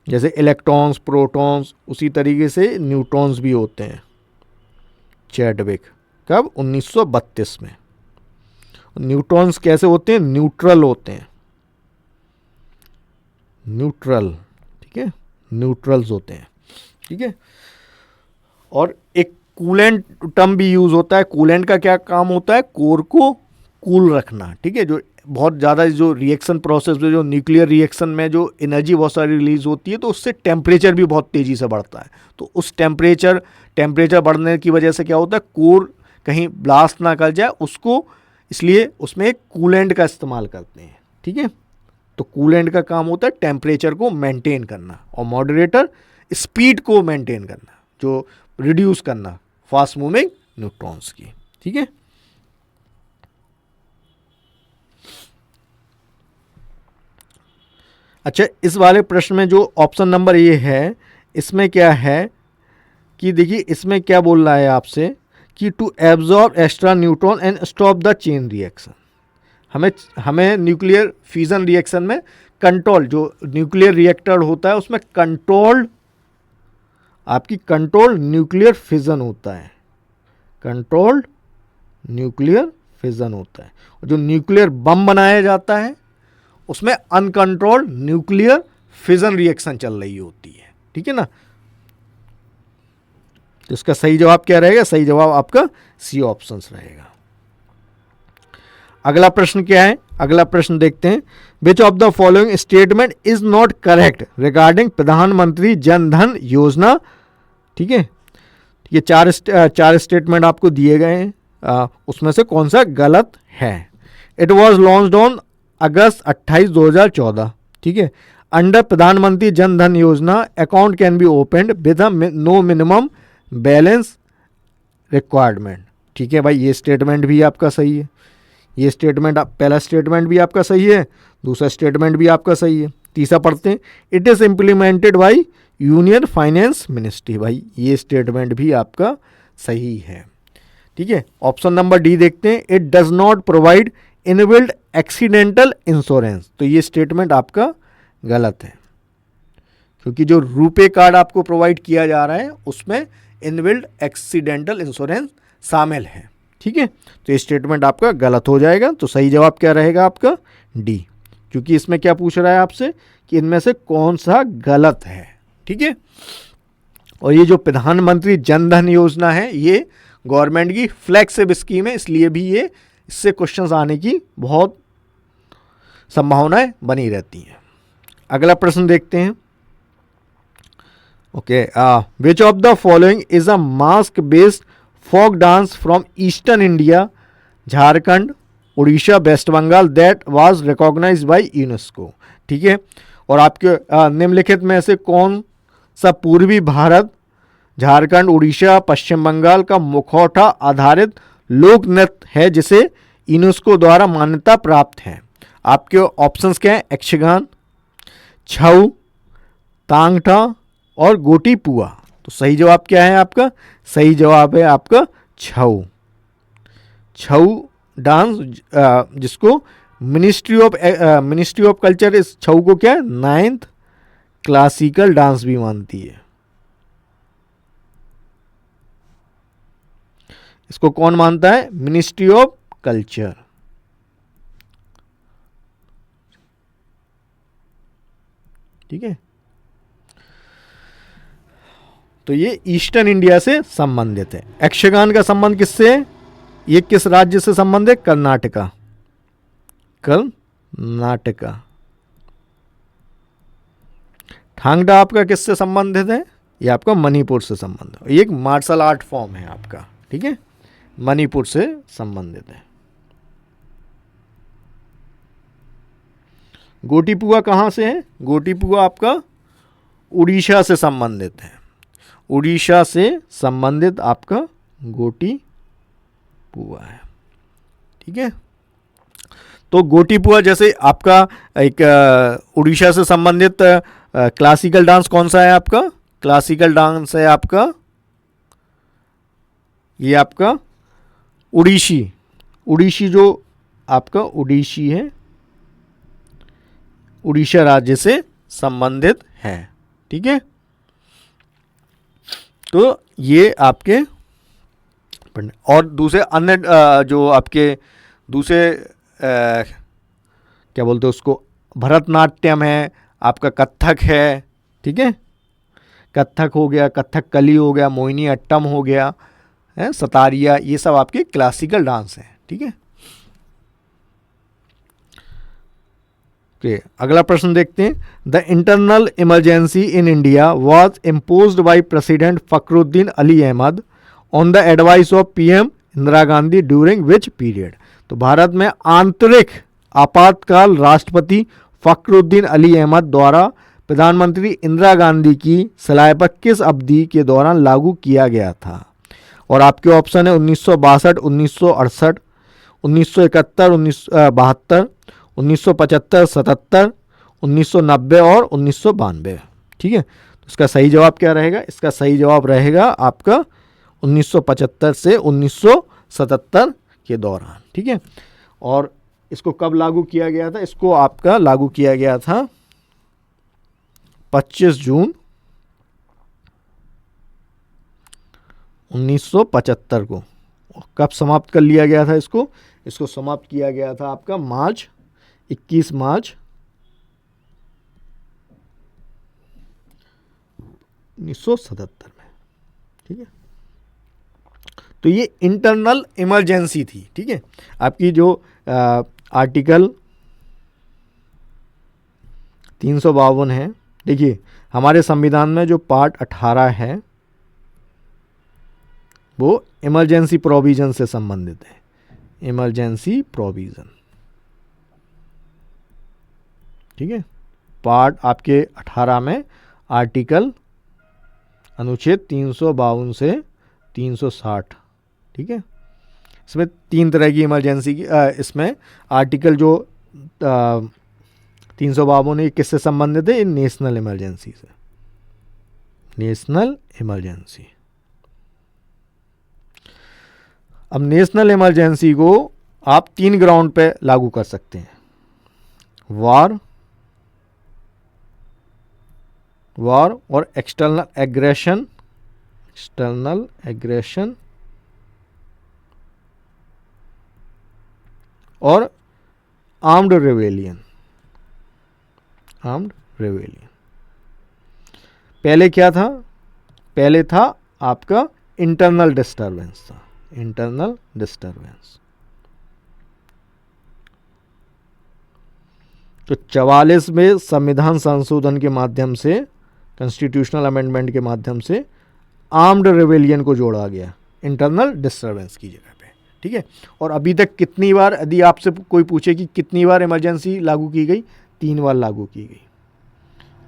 जैसे इलेक्ट्रॉन्स, प्रोटॉन्स, उसी तरीके से न्यूट्रॉन्स भी होते हैं। चैडविक कब? 1932 में। न्यूट्रॉन्स कैसे होते हैं? न्यूट्रल होते हैं, न्यूट्रल, ठीक है, न्यूट्रल्स होते हैं, ठीक है। और एक कूलेंट टर्म भी यूज होता है। कूलेंट का क्या काम होता है? कोर को कूल रखना, ठीक है। जो बहुत ज़्यादा जो रिएक्शन प्रोसेस में, जो न्यूक्लियर रिएक्शन में जो एनर्जी बहुत सारी रिलीज होती है, तो उससे टेम्परेचर भी बहुत तेज़ी से बढ़ता है। तो उस टेम्परेचर बढ़ने की वजह से क्या होता है? कोर कहीं ब्लास्ट ना कर जाए उसको, इसलिए उसमें एक कूलेंट का इस्तेमाल करते हैं, ठीक है। तो कूलेंट का काम होता है टेम्परेचर को मेंटेन करना, और मॉडरेटर स्पीड को मेंटेन करना, जो रिड्यूस करना फास्ट मूविंग न्यूट्रॉन्स की। ठीक है, अच्छा, इस वाले प्रश्न में जो ऑप्शन नंबर ये है, इसमें क्या है कि देखिए इसमें क्या बोल रहा है आपसे कि to absorb extra neutron and stop the chain reaction. हमें न्यूक्लियर फ्यूजन रिएक्शन में कंट्रोल, जो न्यूक्लियर रिएक्टर होता है उसमें कंट्रोल्ड न्यूक्लियर फिजन होता है, कंट्रोल्ड न्यूक्लियर फिजन होता है। और जो न्यूक्लियर बम बनाया जाता है उसमें अनकंट्रोल्ड न्यूक्लियर फिजन रिएक्शन चल रही होती है। ठीक है ना, तो इसका सही जवाब क्या रहेगा? सही जवाब आपका सी ऑप्शन रहेगा। अगला प्रश्न क्या है? अगला प्रश्न देखते हैं, विच of the following statement is not correct regarding प्रधानमंत्री जन धन योजना। ठीक है, ये चार स्टेटमेंट आपको दिए गए हैं, उसमें से कौन सा गलत है? It was launched on August 28, 2014। ठीक है, under Pradhan Mantri Jan Dhan Yojana account can be opened with no minimum balance requirement. ठीक है भाई, ये स्टेटमेंट भी आपका सही है, ये स्टेटमेंट पहला स्टेटमेंट भी आपका सही है, दूसरा स्टेटमेंट भी आपका सही है। तीसरा पढ़ते हैं, it is implemented by union finance ministry. भाई ये स्टेटमेंट भी आपका सही है। ठीक है, ऑप्शन नंबर डी देखते हैं, it does not provide inbuilt accidental insurance. तो ये स्टेटमेंट आपका गलत है, क्योंकि जो रुपे कार्ड आपको प्रोवाइड किया जा रहा है उसमें इनबिल्ड एक्सीडेंटल इंश्योरेंस शामिल है। ठीक है, तो ये स्टेटमेंट आपका गलत हो जाएगा। तो सही जवाब क्या रहेगा आपका? डी, क्योंकि इसमें क्या पूछ रहा है आपसे कि इनमें से कौन सा गलत है। ठीक है, और ये जो प्रधानमंत्री जन धन योजना है ये गवर्नमेंट की फ्लैगशिप स्कीम है, इसलिए भी ये इससे क्वेश्चंस आने की बहुत संभावनाएं बनी रहती हैं। अगला प्रश्न देखते हैं। Okay, which of the following is a mask based folk dance from eastern India, Jharkhand, Orissa, west Bengal that was recognised by UNESCO. ठीक है, और आपके निम्नलिखित में से कौन सा पूर्वी भारत, झारखंड, उड़ीसा, पश्चिम बंगाल का मुखौटा आधारित लोक नृत्य है जिसे यूनेस्को द्वारा मान्यता प्राप्त है? आपके ऑप्शंस क्या हैं? यक्षगान, छऊ, तांगटा और गोटी पुआ। तो सही जवाब क्या है आपका? सही जवाब है आपका छऊ। छऊ डांस, जिसको मिनिस्ट्री ऑफ कल्चर इस छऊ को क्या है? 9th क्लासिकल डांस भी मानती है। इसको कौन मानता है? Ministry of culture. ठीक है, तो ये ईस्टर्न इंडिया से संबंधित है। यक्षगान का संबंध किससे है? ये किस राज्य से संबंधित है? कर्नाटका। कर्नाटका। ठांगडा आपका किससे संबंधित है? ये आपका मणिपुर से संबंधित है। ये एक मार्शल आर्ट फॉर्म है आपका। ठीक है, मणिपुर से संबंधित है। गोटीपुआ कहाँ से है? गोटीपुआ आपका उड़ीसा से संबंधित है। उड़ीसा से संबंधित आपका गोटीपुआ है। ठीक है, तो गोटीपुआ जैसे आपका एक उड़ीसा से संबंधित क्लासिकल डांस कौन सा है आपका? क्लासिकल डांस है आपका ये आपका उड़ीसी जो आपका उड़ीसी है, उड़ीसा राज्य से संबंधित है। ठीक है, तो ये आपके और दूसरे अन्य जो आपके दूसरे क्या बोलते हैं उसको, भरतनाट्यम है आपका, कथक है। ठीक है, कथक हो गया, कथक कली हो गया, मोहिनी अट्टम हो गया है, सतारिया, ये सब आपके क्लासिकल डांस हैं। ठीक है, अगला प्रश्न देखते हैं। The internal emergency in India was imposed by president Fakhruddin Ali Ahmed on the advice of PM Indira Gandhi during which period? तो भारत में आंतरिक आपातकाल राष्ट्रपति फखरुद्दीन अली अहमद द्वारा प्रधानमंत्री इंदिरा गांधी की सलाह पर किस अवधि के दौरान लागू किया गया था? और आपके ऑप्शन है 1962, 1968, 1971, 1972, 1975, 77, 1990 और 1992। ठीक है, तो इसका सही जवाब क्या रहेगा? इसका सही जवाब रहेगा आपका 1975 से 1977 के दौरान। ठीक है, और इसको कब लागू किया गया था? इसको आपका लागू किया गया था 25 जून 1975 को। कब समाप्त कर लिया गया था इसको? इसको समाप्त किया गया था आपका 21 मार्च 1977 में। ठीक है, तो ये इंटरनल इमरजेंसी थी। ठीक है, आपकी जो आर्टिकल 352 है, देखिए हमारे संविधान में जो पार्ट 18 है वो इमरजेंसी प्रोविजन से संबंधित है। इमरजेंसी प्रोविजन, ठीक है, पार्ट आपके 18 में आर्टिकल अनुच्छेद 352 से 360। ठीक है, इसमें 3 तरह की इमरजेंसी की इसमें आर्टिकल जो 352 है किससे संबंधित है? नेशनल इमरजेंसी से। National emergency. अब नेशनल इमरजेंसी को आप 3 ग्राउंड पे लागू कर सकते हैं। वार और एक्सटर्नल एग्रेशन और आर्म्ड रेवेलियन। पहले क्या था? पहले था आपका इंटरनल डिस्टर्बेंस था। इंटरनल डिस्टर्बेंस तो 44 में संविधान संशोधन के माध्यम से, कॉन्स्टिट्यूशनल अमेंडमेंट के माध्यम से आर्म्ड रेवेलियन को जोड़ा गया इंटरनल डिस्टर्बेंस की जगह पे। ठीक है, और अभी तक कितनी बार, यदि आपसे कोई पूछे कि कितनी बार इमरजेंसी लागू की गई, 3 बार लागू की गई।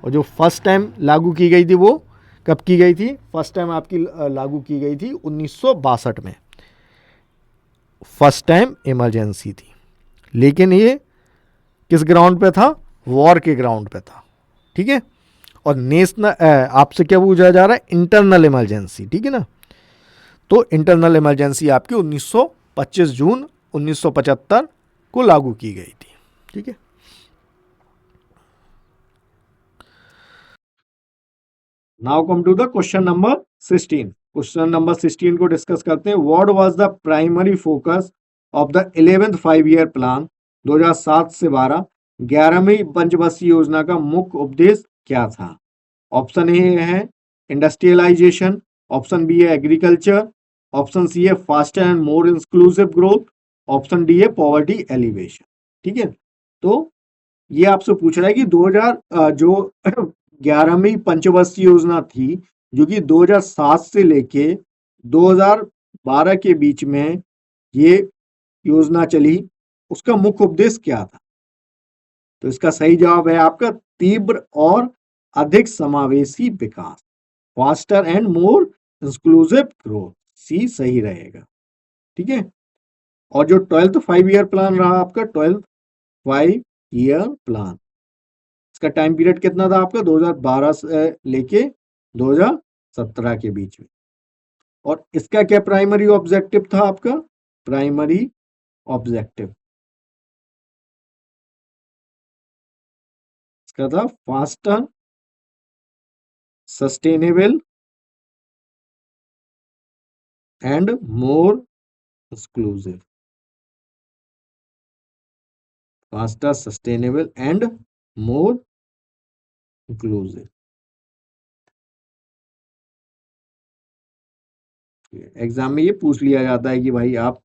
और जो फर्स्ट टाइम लागू की गई थी वो कब की गई थी? फर्स्ट टाइम आपकी लागू की गई थी 1962 में। फर्स्ट टाइम इमरजेंसी थी, लेकिन ये किस ग्राउंड पे था? वॉर के ग्राउंड पे था। ठीक है, और नेशनल आपसे क्या पूछा जा रहा है? Internal emergency. ठीक है ना, तो इंटरनल इमरजेंसी आपकी 25 जून 1975 को लागू की गई थी। ठीक है, now come to the question number 16। Question number 16 को डिस्कस करते हैं। What was the primary focus of the 11th 5-year plan 2007 से 12? 11वीं पंचवर्षीय योजना का मुख्य उद्देश्य क्या था? ऑप्शन ए है इंडस्ट्रियलाइजेशन, ऑप्शन बी है एग्रीकल्चर, ऑप्शन सी है faster and more inclusive growth, option D है पॉवर्टी एलिवेशन। ठीक है, तो ये आपसे पूछ रहा है कि 2000 जो 11वीं पंचवर्षीय योजना थी, जो कि 2007 से लेके 2012 के बीच में ये योजना चली, उसका मुख्य उद्देश्य क्या था? तो इसका सही जवाब है आपका तीव्र और अधिक समावेशी विकास, faster and more inclusive growth. C सही रहेगा। ठीक है, और जो 12th 5-year प्लान रहा आपका, 12th 5-year प्लान, इसका टाइम पीरियड कितना था आपका? 2012 से लेके 2017 के बीच में। और इसका क्या प्राइमरी ऑब्जेक्टिव था आपका? प्राइमरी ऑब्जेक्टिव इसका था faster, sustainable and more exclusive. Faster, sustainable and more inclusive. Exam में ये पूछ लिया जाता है कि भाई आप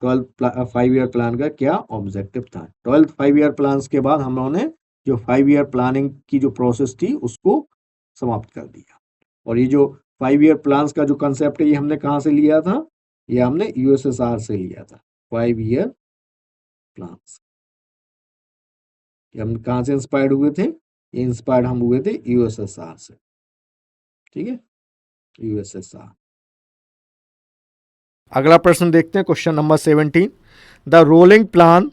12th 5-year प्लान का क्या ऑब्जेक्टिव था। 12th 5-year प्लान के बाद हम लोगों ने जो 5-year प्लानिंग की जो प्रोसेस थी उसको समाप्त कर दिया। और ये जो 5-year प्लान्स का जो कंसेप्ट है, ये हमने कहाँ से लिया था? ये हमने यूएसएसआर से लिया था, 5-year प्लान्स। कि हम कहाँ से इंस्पायर्ड हुए थे, ये इंस्पायर्ड हम हुए थे यूएसएसआर से, ठीक है, यूएसएसआर। अगला प्रश्न देखते हैं, question number 17। The rolling plan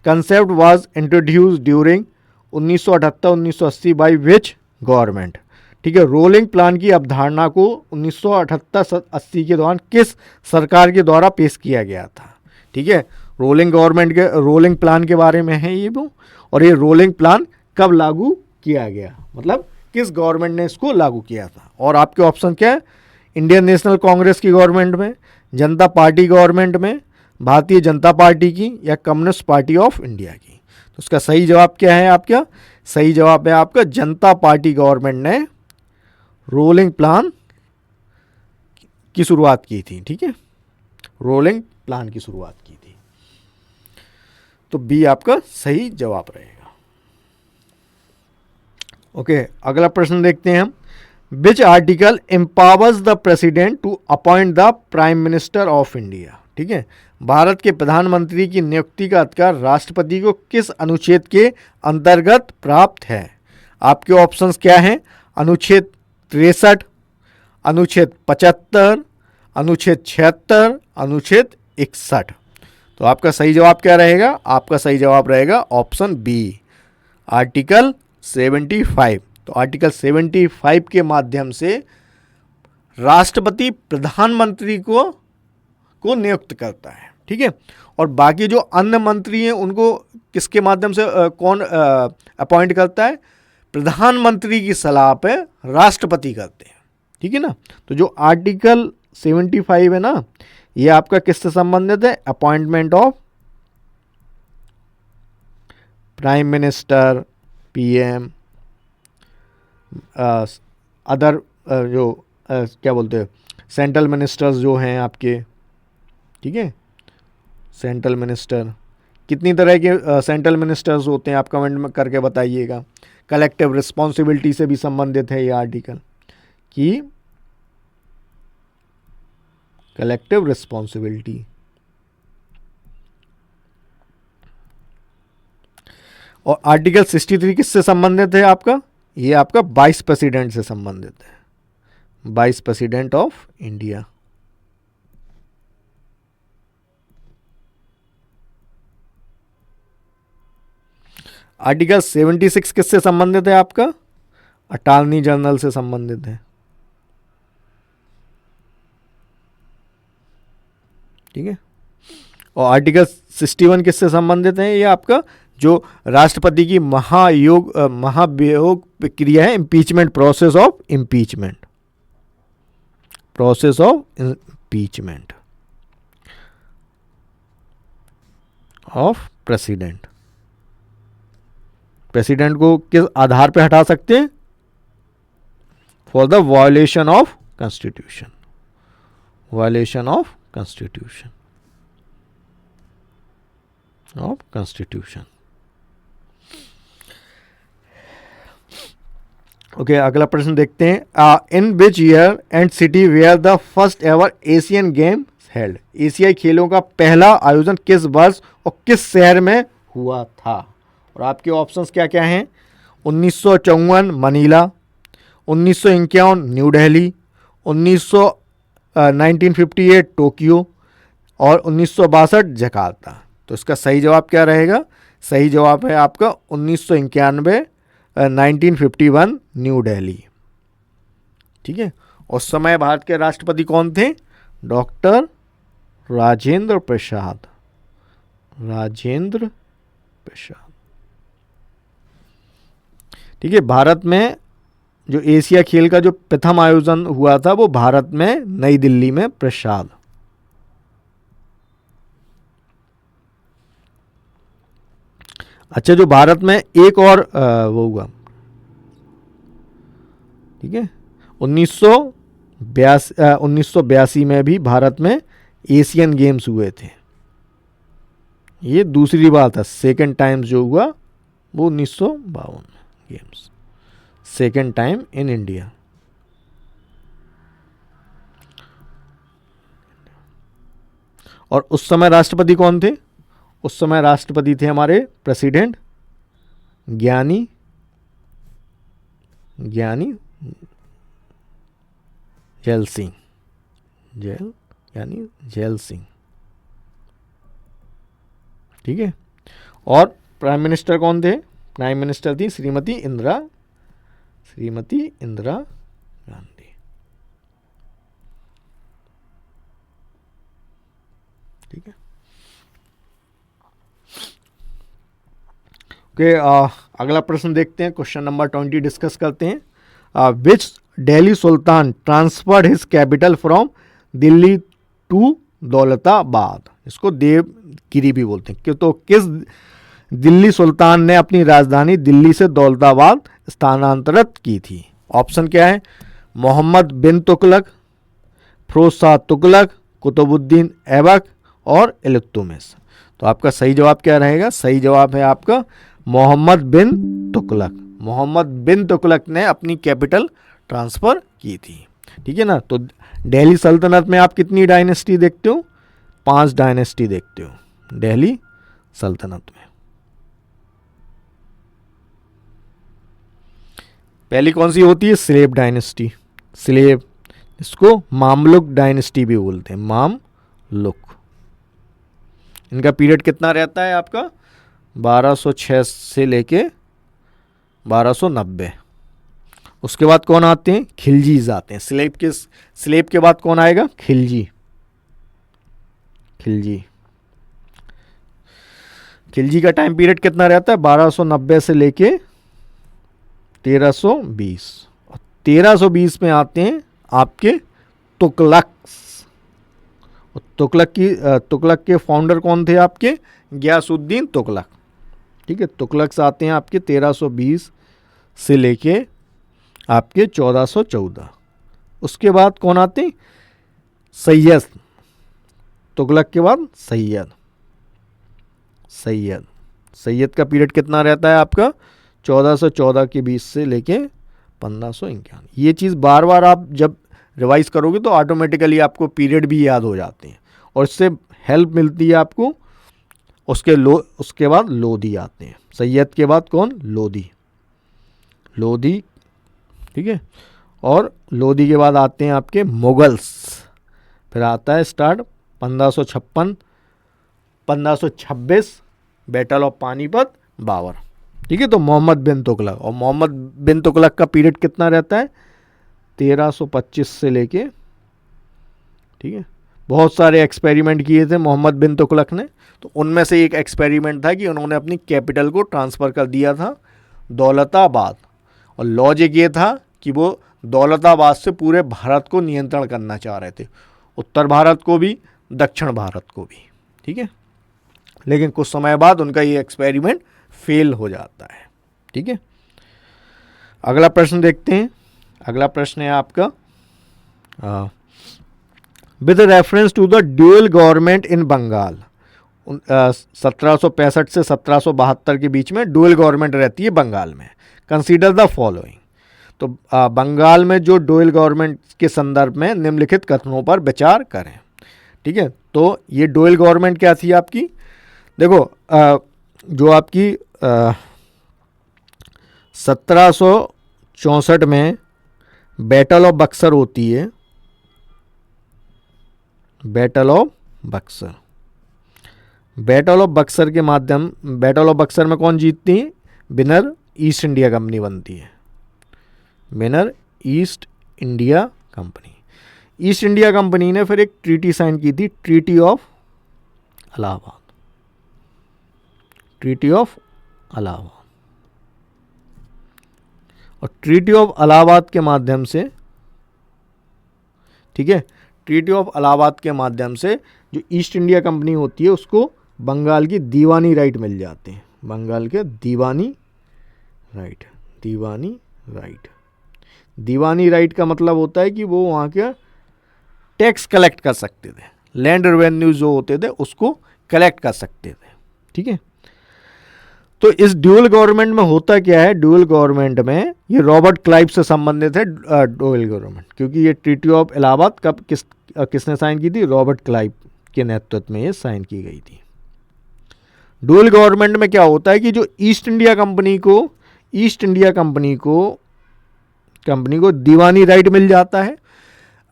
concept was introduced during 1978-1980 by which government. ठीक है, रोलिंग प्लान की अवधारणा को 1978-80 के दौरान किस सरकार के द्वारा पेश किया गया था। ठीक है, रोलिंग प्लान के बारे में है ये वो, और ये रोलिंग प्लान कब लागू किया गया, मतलब किस गवर्नमेंट ने इसको लागू किया था। और आपके ऑप्शन क्या है, इंडियन नेशनल कांग्रेस की गवर्नमेंट में, जनता पार्टी गवर्नमेंट में, भारतीय जनता पार्टी की, या कम्युनिस्ट पार्टी ऑफ इंडिया की। तो उसका सही जवाब क्या है आपका, सही जवाब है आपका जनता पार्टी गवर्नमेंट ने रोलिंग प्लान की शुरुआत की थी। ठीक है, रोलिंग प्लान की शुरुआत की थी, तो बी आपका सही जवाब रहेगा। ओके, अगला प्रश्न देखते हैं हम। Which article empowers the president to appoint the prime minister of India. ठीक है, भारत के प्रधानमंत्री की नियुक्ति का अधिकार राष्ट्रपति को किस अनुच्छेद के अंतर्गत प्राप्त है। आपके ऑप्शंस क्या हैं, अनुच्छेद 63, अनुच्छेद 75, अनुच्छेद 76, अनुच्छेद 61। तो आपका सही जवाब क्या रहेगा, आपका सही जवाब रहेगा ऑप्शन बी, आर्टिकल 75। तो आर्टिकल 75 के माध्यम से राष्ट्रपति प्रधानमंत्री को नियुक्त करता है। ठीक है, और बाकी जो अन्य मंत्री हैं उनको किसके माध्यम से कौन अपॉइंट करता है, प्रधानमंत्री की सलाह पे राष्ट्रपति करते हैं। ठीक है ना, तो जो आर्टिकल 75 है ना, ये आपका किससे संबंधित है, appointment of prime minister, PM, other जो क्या बोलते हैं, सेंट्रल मिनिस्टर्स जो हैं आपके। ठीक है, सेंट्रल मिनिस्टर, कितनी तरह के सेंट्रल मिनिस्टर्स होते हैं आप कमेंट में करके बताइएगा। कलेक्टिव रिस्पॉन्सिबिलिटी से भी संबंधित है ये आर्टिकल, कि कलेक्टिव रिस्पॉन्सिबिलिटी। और आर्टिकल 63 किससे संबंधित है आपका, ये आपका वाइस प्रेसिडेंट से संबंधित है, vice president of India. Article 76 किससे संबंधित है आपका, अटॉर्नी जनरल से संबंधित है। ठीक है, और आर्टिकल 61 किससे संबंधित है, ये आपका जो राष्ट्रपति की महाभियोग प्रक्रिया है, impeachment, process of impeachment, process of impeachment of president. President को किस आधार पर हटा सकते हैं, for the violation of constitution, violation of constitution, of constitution. Okay, अगला प्रश्न देखते हैं। In which year and city where the first ever Asian games held. एशियाई खेलों का पहला आयोजन किस वर्ष और किस शहर में हुआ था। और आपके ऑप्शंस क्या क्या हैं, 1954 मनीला, 1951 न्यू दिल्ली, 1958 टोक्यो, और 1962 जकार्ता। तो इसका सही जवाब क्या रहेगा, सही जवाब है आपका 1991 1951 न्यू दिल्ली। ठीक है, उस समय भारत के राष्ट्रपति कौन थे, डॉक्टर राजेंद्र प्रसाद, राजेंद्र प्रसाद। ठीक है, भारत में जो एशिया खेल का जो प्रथम आयोजन हुआ था वो भारत में नई दिल्ली में प्रसाद। अच्छा, जो भारत में एक और वो हुआ, ठीक है, 1982 में भी भारत में एशियन गेम्स हुए थे। ये दूसरी बात है, सेकेंड टाइम जो हुआ वो 1952 games, second time in India. और उस समय राष्ट्रपति कौन थे, उस समय राष्ट्रपति थे हमारे प्रेसिडेंट ज्ञानी ज्ञानी जैल सिंह, यानी जैल सिंह। ठीक है। और प्राइम मिनिस्टर कौन थे? प्राइम मिनिस्टर थी श्रीमती इंदिरा गांधी। ठीक है। ओके, अगला प्रश्न देखते हैं, क्वेश्चन नंबर 20 डिस्कस करते हैं। Which Delhi sultan transferred his capital from Delhi to Daulatabad? इसको देवगिरी भी बोलते हैं। तो किस दिल्ली सुल्तान ने अपनी राजधानी दिल्ली से दौलताबाद स्थानांतरित की थी? ऑप्शन क्या है? मोहम्मद बिन तुगलक, फिरोज शाह तुगलक, कुतुबुद्दीन ऐबक और इल्तुतमिश। तो आपका सही जवाब क्या रहेगा? सही जवाब है आपका मोहम्मद बिन तुगलक। मोहम्मद बिन तुगलक ने अपनी कैपिटल ट्रांसफर की थी। ठीक है ना। तो दिल्ली सल्तनत में आप कितनी डायनेस्टी देखते हो? 5 डायनेस्टी देखते हो दिल्ली सल्तनत में। पहली कौन सी होती है? Slave dynasty. स्लेव, इसको मामलुक डायनेस्टी भी बोलते हैं, मामलुक। इनका पीरियड कितना रहता है आपका? 1206 से लेके 1290। उसके बाद कौन आते हैं? खिलजीज आते हैं। स्लेव के बाद कौन आएगा? खिलजी। खिलजी का टाइम पीरियड कितना रहता है? 1290 से लेके 1320। और 1320 में आते हैं आपके तुगलक। तुगलक के फाउंडर कौन थे आपके? गयासुद्दीन तुगलक। ठीक है। तुगलक आते हैं आपके 1320 से लेके आपके 1414। उसके बाद कौन आते हैं? सैयद। तुगलक के बाद सैयद का पीरियड कितना रहता है आपका? 1414 के 20 से लेके 1551। ये चीज़ बार बार आप जब रिवाइज करोगे तो ऑटोमेटिकली आपको पीरियड भी याद हो जाते हैं और इससे हेल्प मिलती है आपको। उसके बाद लोधी आते हैं। सैयद के बाद कौन? लोधी। ठीक है। और लोधी के बाद आते हैं आपके मुगल्स। फिर आता है start 1526 battle of Panipat, Babur. ठीक है। तो मोहम्मद बिन तुगलक, और मोहम्मद बिन तुगलक का पीरियड कितना रहता है? 1325 से लेके। ठीक है। बहुत सारे एक्सपेरिमेंट किए थे मोहम्मद बिन तुगलक ने। तो उनमें से एक एक्सपेरिमेंट था कि उन्होंने अपनी कैपिटल को ट्रांसफ़र कर दिया था दौलताबाद। और लॉजिक ये था कि वो दौलताबाद से पूरे भारत को नियंत्रण करना चाह रहे थे, उत्तर भारत को भी, दक्षिण भारत को भी। ठीक है। लेकिन कुछ समय बाद उनका ये एक्सपेरिमेंट फेल हो जाता है। ठीक है। अगला प्रश्न देखते हैं। अगला प्रश्न है आपका, with reference to the dual government in Bengal. 1765 से 1772 के बीच में ड्यूअल गवर्नमेंट रहती है बंगाल में। Consider the following. तो बंगाल में जो ड्यूअल गवर्नमेंट के संदर्भ में निम्नलिखित कथनों पर विचार करें। ठीक है। तो ये ड्यूअल गवर्नमेंट क्या थी आपकी? देखो, जो आपकी 1764 में बैटल ऑफ बक्सर होती है। बैटल ऑफ बक्सर में कौन जीतती है? विनर ईस्ट इंडिया कंपनी बनती है। Winner east India company. East India company ने फिर एक ट्रीटी साइन की थी, ट्रीटी ऑफ इलाहाबाद। और ट्रीटी ऑफ इलाहाबाद के माध्यम से, ठीक है, ट्रीटी ऑफ इलाहाबाद के माध्यम से जो ईस्ट इंडिया कंपनी होती है उसको बंगाल की दीवानी राइट मिल जाते हैं। बंगाल के दीवानी राइट का मतलब होता है कि वो वहाँ के टैक्स कलेक्ट कर सकते थे, लैंड रेवेन्यू जो होते थे उसको कलेक्ट कर सकते थे। ठीक है। तो इस ड्यूअल गवर्नमेंट में होता क्या है? ड्यूअल गवर्नमेंट में ये रॉबर्ट क्लाइव से संबंधित है ड्यूअल गवर्नमेंट, क्योंकि ये ट्रीटी ऑफ इलाहाबाद कब किसने साइन की थी? रॉबर्ट क्लाइव के नेतृत्व में ये साइन की गई थी। डुअल गवर्नमेंट में क्या होता है कि जो ईस्ट इंडिया कंपनी को दीवानी राइट मिल जाता है।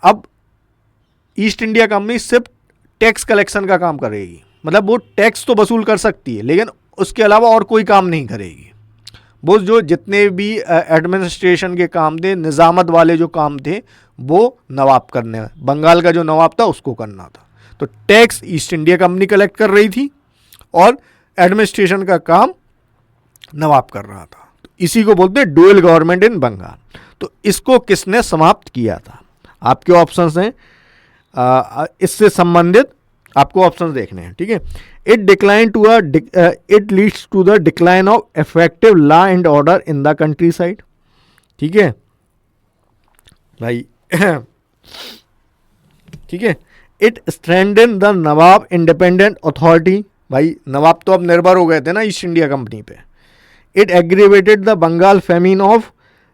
अब ईस्ट इंडिया कंपनी सिर्फ टैक्स कलेक्शन का काम करेगी, मतलब वो टैक्स तो वसूल कर सकती है लेकिन उसके अलावा और कोई काम नहीं करेगी। वो जो जितने भी एडमिनिस्ट्रेशन के काम थे, निज़ामत वाले जो काम थे, वो नवाब करने, बंगाल का जो नवाब था उसको करना था। तो tax east India company collect कर रही थी और एडमिनिस्ट्रेशन का काम नवाब कर रहा था। तो इसी को बोलते हैं डुअल गवर्नमेंट इन बंगाल। तो इसको किसने समाप्त किया था? आपके ऑप्शंस हैं, इससे संबंधित आपको ऑप्शंस देखने हैं, ठीक है। It leads to the decline of effective law and order in the countryside, ठीक है भाई ठीक है। It strengthen the nawab independent authority, भाई नवाब तो अब निर्भर हो गए थे ना ईस्ट इंडिया कंपनी पे। It aggravated the Bengal famine of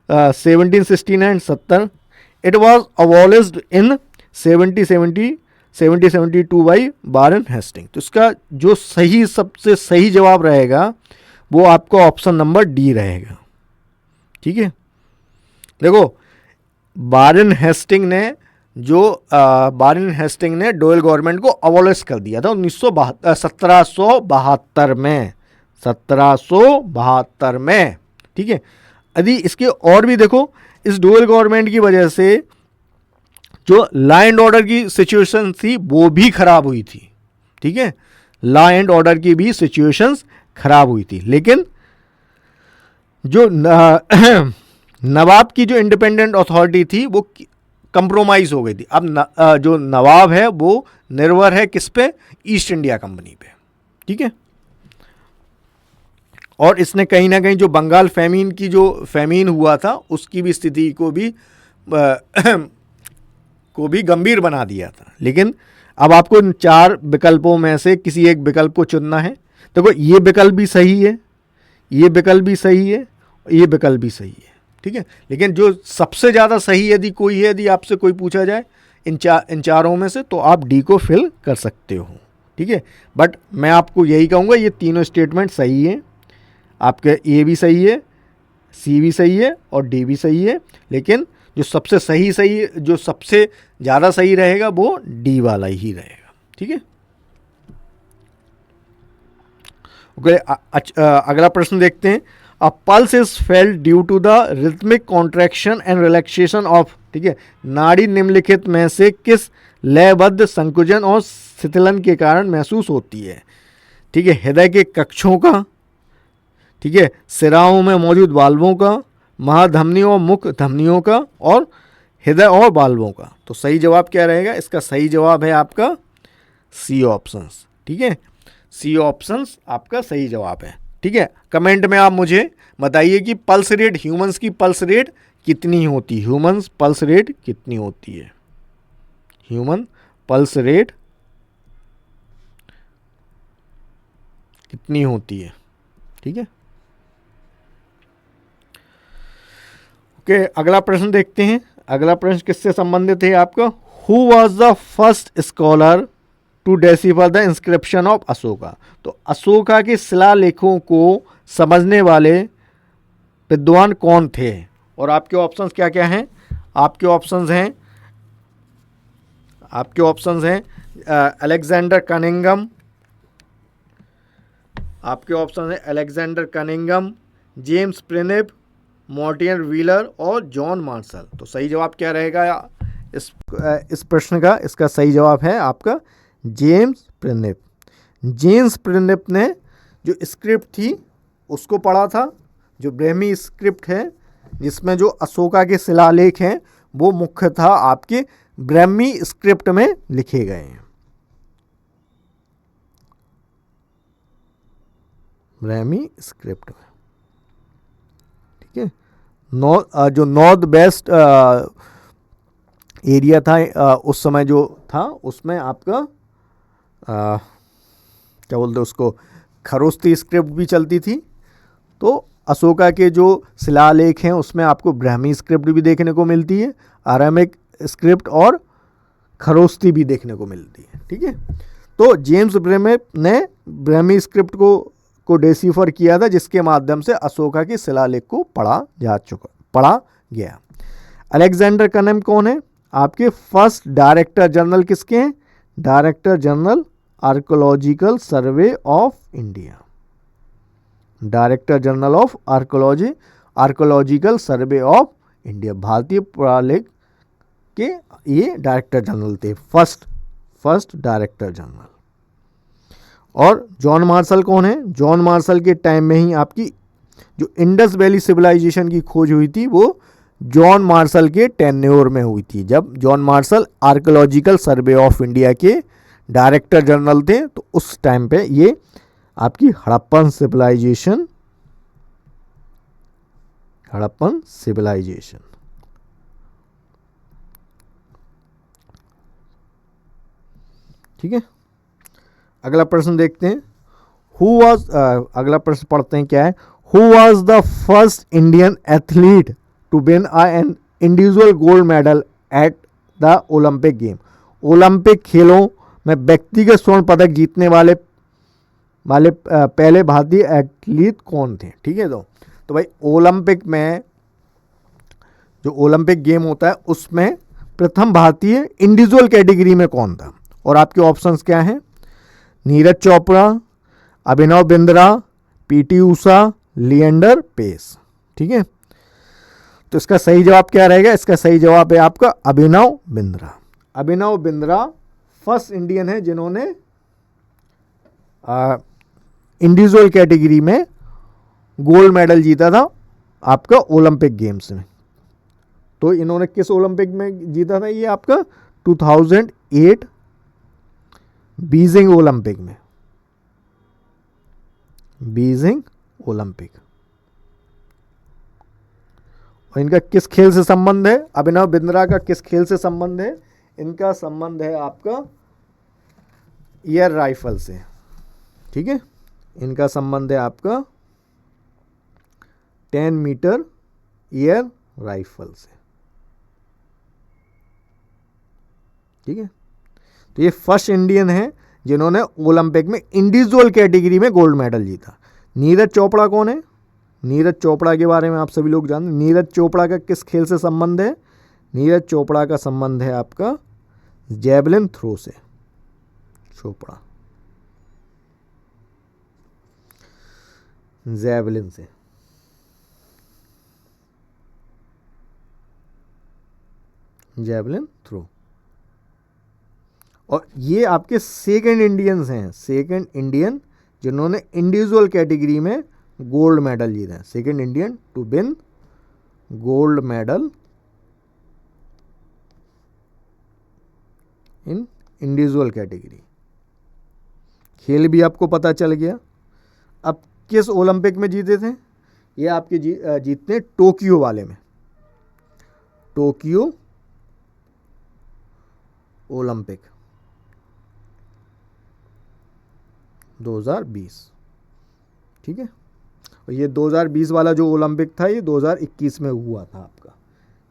1769-70। It was abolished in 1772 by Warren Hastings. तो इसका जो सही, सबसे सही जवाब रहेगा वो आपका ऑप्शन नंबर डी रहेगा, ठीक है। देखो वारेन हेस्टिंग ने डुअल गवर्नमेंट को अबॉलिश कर दिया था 1772 में, 1772 में, ठीक है। यदि इसके और भी देखो, इस डुअल गवर्नमेंट की वजह से जो लॉ एंड ऑर्डर की सिचुएशन थी वो भी खराब हुई थी, ठीक है। लॉ एंड ऑर्डर की भी सिचुएशंस खराब हुई थी, लेकिन जो नवाब की जो इंडिपेंडेंट अथॉरिटी थी वो कंप्रोमाइज हो गई थी। अब जो नवाब है वो निर्भर है किस पे? ईस्ट इंडिया कंपनी पे, ठीक है। और इसने कहीं ना कहीं जो बंगाल फेमीन हुआ था उसकी भी स्थिति को भी गंभीर बना दिया था। लेकिन अब आपको इन 4 विकल्पों में से किसी एक विकल्प को चुनना है। देखो ये विकल्प भी सही है, ये विकल्प भी सही है, ये विकल्प भी सही है, ठीक है। लेकिन जो सबसे ज़्यादा सही यदि आपसे कोई पूछा जाए इन चारों में से, तो आप डी को फिल कर सकते हो, ठीक है। बट मैं आपको यही कहूँगा ये तीनों स्टेटमेंट सही है, आपके ए भी सही है, सी भी सही है और डी भी सही है। लेकिन जो सबसे जो सबसे ज़्यादा सही रहेगा वो डी वाला ही रहेगा, ठीक है। ओके, अगला प्रश्न देखते हैं। A pulse is felt due to the rhythmic contraction and relaxation of, ठीक है। नाड़ी निम्नलिखित में से किस लयबद्ध संकुचन और शिथिलन के कारण महसूस होती है? ठीक है, हृदय के कक्षों का, ठीक है, सिराओं में मौजूद वाल्वों का, महाधमनियों और मुख्य धमनियों का, और हृदय और वाल्वों का। तो सही जवाब क्या रहेगा? इसका सही जवाब है आपका सी ऑप्शंस, ठीक है। सी ऑप्शंस आपका सही जवाब है, ठीक है। कमेंट में आप मुझे बताइए कि पल्स रेट, ह्यूमंस की पल्स रेट कितनी होती है? ह्यूमन पल्स रेट कितनी होती है? ह्यूमन पल्स रेट कितनी होती है? ठीक है, ओके। अगला प्रश्न देखते हैं। अगला प्रश्न किससे संबंधित है आपका? Who was the first scholar to decipher the inscription of Ashoka? तो अशोका के शिलालेखों को समझने वाले विद्वान कौन थे? और आपके ऑप्शंस क्या क्या हैं? आपके ऑप्शंस हैं अलेक्जेंडर कनिंगम, आपके ऑप्शन है Alexander Cunningham, James Prinsep, Mortimer Wheeler और जॉन मार्शल। तो सही जवाब क्या रहेगा इस प्रश्न का? इसका सही जवाब है आपका जेम्स प्रिनिप। जेम्स प्रिनिप ने जो स्क्रिप्ट थी उसको पढ़ा था, जो ब्रह्मी स्क्रिप्ट है जिसमें जो अशोका के शिलालेख हैं वो मुख्यतः आपके ब्रह्मी स्क्रिप्ट में लिखे गए हैं, ब्रह्मी स्क्रिप्ट में, ठीक है। जो नॉर्थ वेस्ट एरिया था उस समय जो था उसमें आपका क्या बोलते उसको, खरोस्ती स्क्रिप्ट भी चलती थी। तो अशोका के जो शिलालेख हैं उसमें आपको ब्राह्मी स्क्रिप्ट भी देखने को मिलती है, आरामिक स्क्रिप्ट और खरोस्ती भी देखने को मिलती है, ठीक है। तो जेम्स प्रिनिप ने ब्राह्मी स्क्रिप्ट को डिसिफर किया था, जिसके माध्यम से अशोका की शिलालेख को पढ़ा गया। अलेक्जेंडर कनेम कौन है? आपके फर्स्ट डायरेक्टर जनरल किसके हैं? Director general archaeological survey of India. Director general of archaeological survey of India, भारतीय पुरालेख के ये डायरेक्टर जनरल थे, फर्स्ट डायरेक्टर जनरल। और जॉन मार्शल कौन है? जॉन मार्शल के टाइम में ही आपकी जो इंडस वैली सिविलाइजेशन की खोज हुई थी वो जॉन मार्शल के टेन्योर में हुई थी, जब John Marshall archaeological survey of India के डायरेक्टर जनरल थे। तो उस टाइम पे ये आपकी हड़प्पन सिविलाइजेशन ठीक है। अगला प्रश्न देखते हैं। अगला प्रश्न पढ़ते हैं, क्या है? Who was the first Indian athlete to win an individual gold medal at the Olympic game? Olympic खेलों में व्यक्तिगत स्वर्ण पदक जीतने वाले पहले भारतीय एथलीट कौन थे? ठीक है। तो भाई ओलंपिक में, जो ओलंपिक गेम होता है उसमें प्रथम भारतीय इंडिविजुअल कैटेगरी में कौन था? और आपके ऑप्शंस क्या हैं? Neeraj Chopra, Abhinav Bindra, PT Usha, Leander pace. ठीक है। तो इसका सही जवाब क्या रहेगा? इसका सही जवाब है आपका अभिनव बिंद्रा। अभिनव बिंद्रा फर्स्ट इंडियन है जिन्होंने इंडिविजुअल कैटेगरी में गोल्ड मेडल जीता था आपका ओलंपिक गेम्स में। तो इन्होंने किस ओलंपिक में जीता था? ये आपका 2008 बीजिंग ओलंपिक में, बीजिंग ओलंपिक। और इनका किस खेल से संबंध है? अभिनव बिंद्रा का किस खेल से संबंध है? इनका संबंध है आपका एयर राइफल से। ठीक है। इनका संबंध है आपका 10 मीटर एयर राइफल से। ठीक है। तो ये फर्स्ट इंडियन है जिन्होंने ओलंपिक में इंडिविजुअल कैटेगरी में गोल्ड मेडल जीता। नीरज चोपड़ा कौन है? नीरज चोपड़ा के बारे में आप सभी लोग जानते हैं। नीरज चोपड़ा का किस खेल से संबंध है? नीरज चोपड़ा का संबंध है आपका जैवलिन थ्रो से। चोपड़ा जैवलिन से। Javelin throw. और ये आपके सेकंड इंडियंस हैं, सेकंड इंडियन जिन्होंने इंडिविजुअल कैटेगरी में गोल्ड मेडल जीता है। Second Indian to win gold medal in individual category. खेल भी आपको पता चल गया। अब किस ओलंपिक में जीते थे? ये आपके जीतते टोक्यो वाले में, टोक्यो ओलंपिक 2020। ठीक है। और ये 2020 वाला जो ओलंपिक था ये 2021 में हुआ था आपका।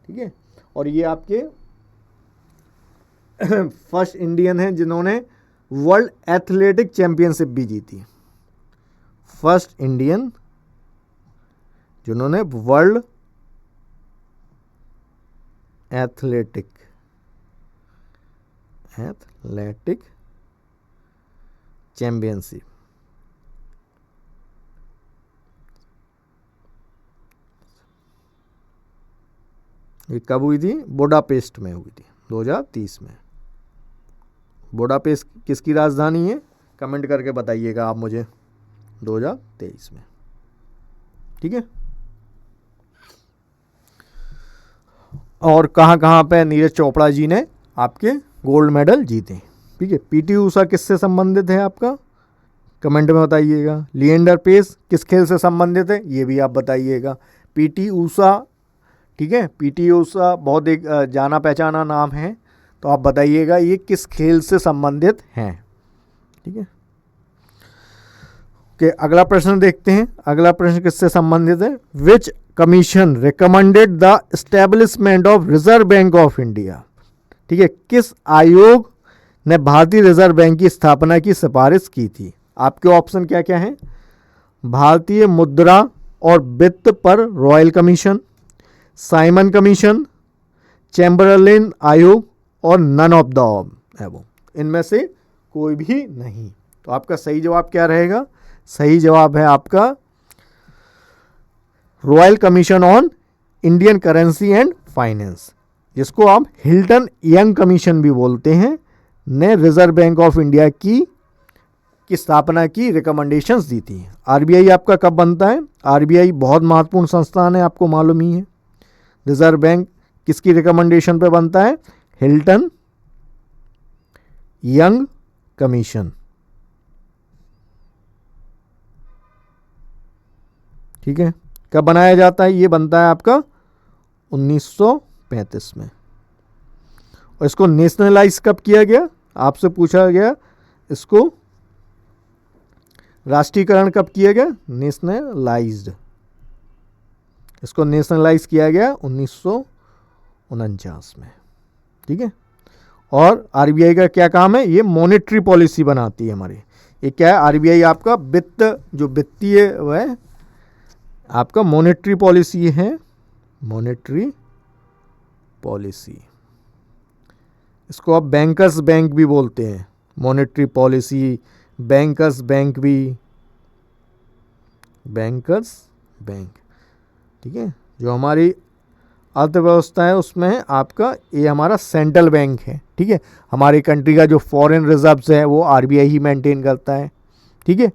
ठीक है। और ये आपके फर्स्ट इंडियन हैं जिन्होंने वर्ल्ड एथलेटिक चैंपियनशिप भी जीती। फर्स्ट इंडियन जिन्होंने वर्ल्ड एथलेटिक चैंपियनशिप ये कब हुई थी? बुडापेस्ट में हुई थी 2030 में। बुडापेस्ट किसकी राजधानी है? कमेंट करके बताइएगा आप मुझे। 2023 में। ठीक है। और कहाँ कहाँ पे नीरज चोपड़ा जी ने आपके गोल्ड मेडल जीते? ठीक है। पीटी ऊषा किससे संबंधित है आपका? कमेंट में बताइएगा। लिएंडर पेस किस खेल से संबंधित है? ये भी आप बताइएगा। पीटी ऊषा, ठीक है, पीटी ऊषा बहुत एक जाना पहचाना नाम है, तो आप बताइएगा ये किस खेल से संबंधित हैं। ठीक है। ओके, अगला प्रश्न देखते हैं। अगला प्रश्न किससे संबंधित है? Which commission recommended the establishment of Reserve Bank of India? ठीक है। किस आयोग ने भारतीय रिजर्व बैंक की स्थापना की सिफारिश की थी? आपके ऑप्शन क्या क्या हैं? भारतीय मुद्रा और वित्त पर royal commission, Simon commission, Chamberlain आयोग और नन ऑफ द एबव। इनमें से कोई भी नहीं। तो आपका सही जवाब क्या रहेगा? सही जवाब है आपका royal commission on Indian currency and finance, जिसको आप हिल्टन यंग कमीशन भी बोलते हैं, ने रिजर्व बैंक ऑफ इंडिया की स्थापना की रिकमेंडेशंस दी थी। आरबीआई आपका कब बनता है? आरबीआई बहुत महत्वपूर्ण संस्थान है, आपको मालूम ही है। रिजर्व बैंक किसकी रिकमेंडेशन पे बनता है? Hilton young commission. ठीक है, कब बनाया जाता है? ये बनता है आपका 1935 में। और इसको नेशनलाइज कब किया गया? आपसे पूछा गया इसको राष्ट्रीयकरण कब किया गया? नेशनलाइज्ड। इसको नेशनलाइज किया गया 1949 में। ठीक है, और आरबीआई का क्या काम है? ये मॉनेटरी पॉलिसी बनाती है हमारी। ये क्या है? आरबीआई आपका वित्त, जो वित्तीय वह आपका मॉनेटरी पॉलिसी है, मॉनेटरी पॉलिसी। इसको आप बैंकर्स बैंक भी बोलते हैं, मॉनेटरी पॉलिसी, बैंकर्स बैंक भी, बैंकर्स बैंक। ठीक है, जो हमारी अर्थव्यवस्था है उसमें आपका ये हमारा सेंट्रल बैंक है। ठीक है, हमारी कंट्री का जो फॉरेन रिजर्व्स है वो आरबीआई ही मेंटेन करता है। ठीक है,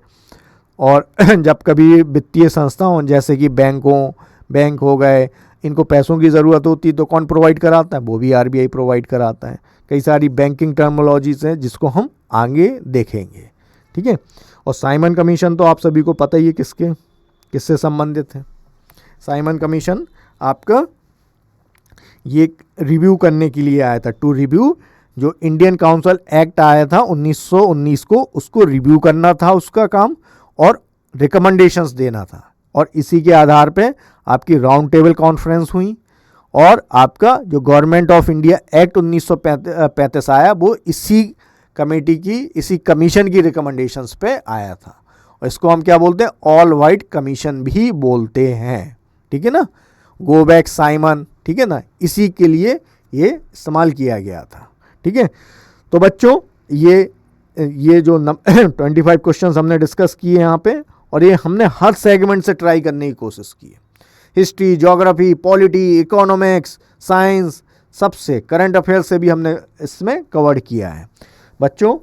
और जब कभी वित्तीय संस्थाओं जैसे कि बैंक हो गए, इनको पैसों की ज़रूरत होती है तो कौन प्रोवाइड कराता है? वो भी आरबीआई प्रोवाइड कराता है। कई सारी बैंकिंग टर्मिनोलॉजीज हैं जिसको हम आगे देखेंगे। ठीक है, और साइमन कमीशन तो आप सभी को पता ही है किससे संबंधित है। साइमन कमीशन आपका ये रिव्यू करने के लिए आया था, टू रिव्यू जो इंडियन काउंसिल एक्ट आया था 1919 को, उसको रिव्यू करना था उसका काम, और रिकमेंडेशंस देना था। और इसी के आधार पे आपकी राउंड टेबल कॉन्फ्रेंस हुई, और आपका जो गवर्नमेंट ऑफ इंडिया एक्ट 1935 आया वो इसी कमेटी की, इसी कमीशन की रिकमेंडेशंस पे आया था। और इसको हम क्या बोलते हैं? ऑल वाइट कमीशन भी बोलते हैं। ठीक है ना, गो बैक साइमन। ठीक है ना, इसी के लिए ये इस्तेमाल किया गया था। ठीक है, तो बच्चों ये जो 25 क्वेश्चंस हमने डिस्कस किए यहाँ पे, और ये हमने हर सेगमेंट से ट्राई करने की कोशिश की है। History, geography, polity, economics, science, सबसे करंट अफेयर से भी हमने इसमें कवर किया है। बच्चों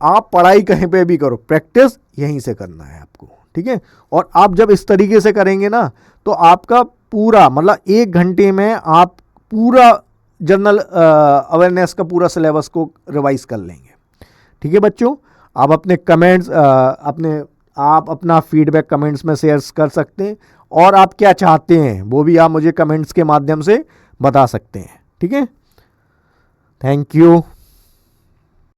आप पढ़ाई कहीं पे भी करो, प्रैक्टिस यहीं से करना है आपको। ठीक है, और आप जब इस तरीके से करेंगे ना तो आपका पूरा मतलब 1 घंटे में आप पूरा जनरल अवेयरनेस का पूरा सिलेबस को रिवाइज कर लेंगे। ठीक है बच्चों, आप अपने कमेंट्स आप अपना फीडबैक कमेंट्स में शेयर कर सकते हैं, और आप क्या चाहते हैं वो भी आप मुझे कमेंट्स के माध्यम से बता सकते हैं। ठीक है, थैंक यू।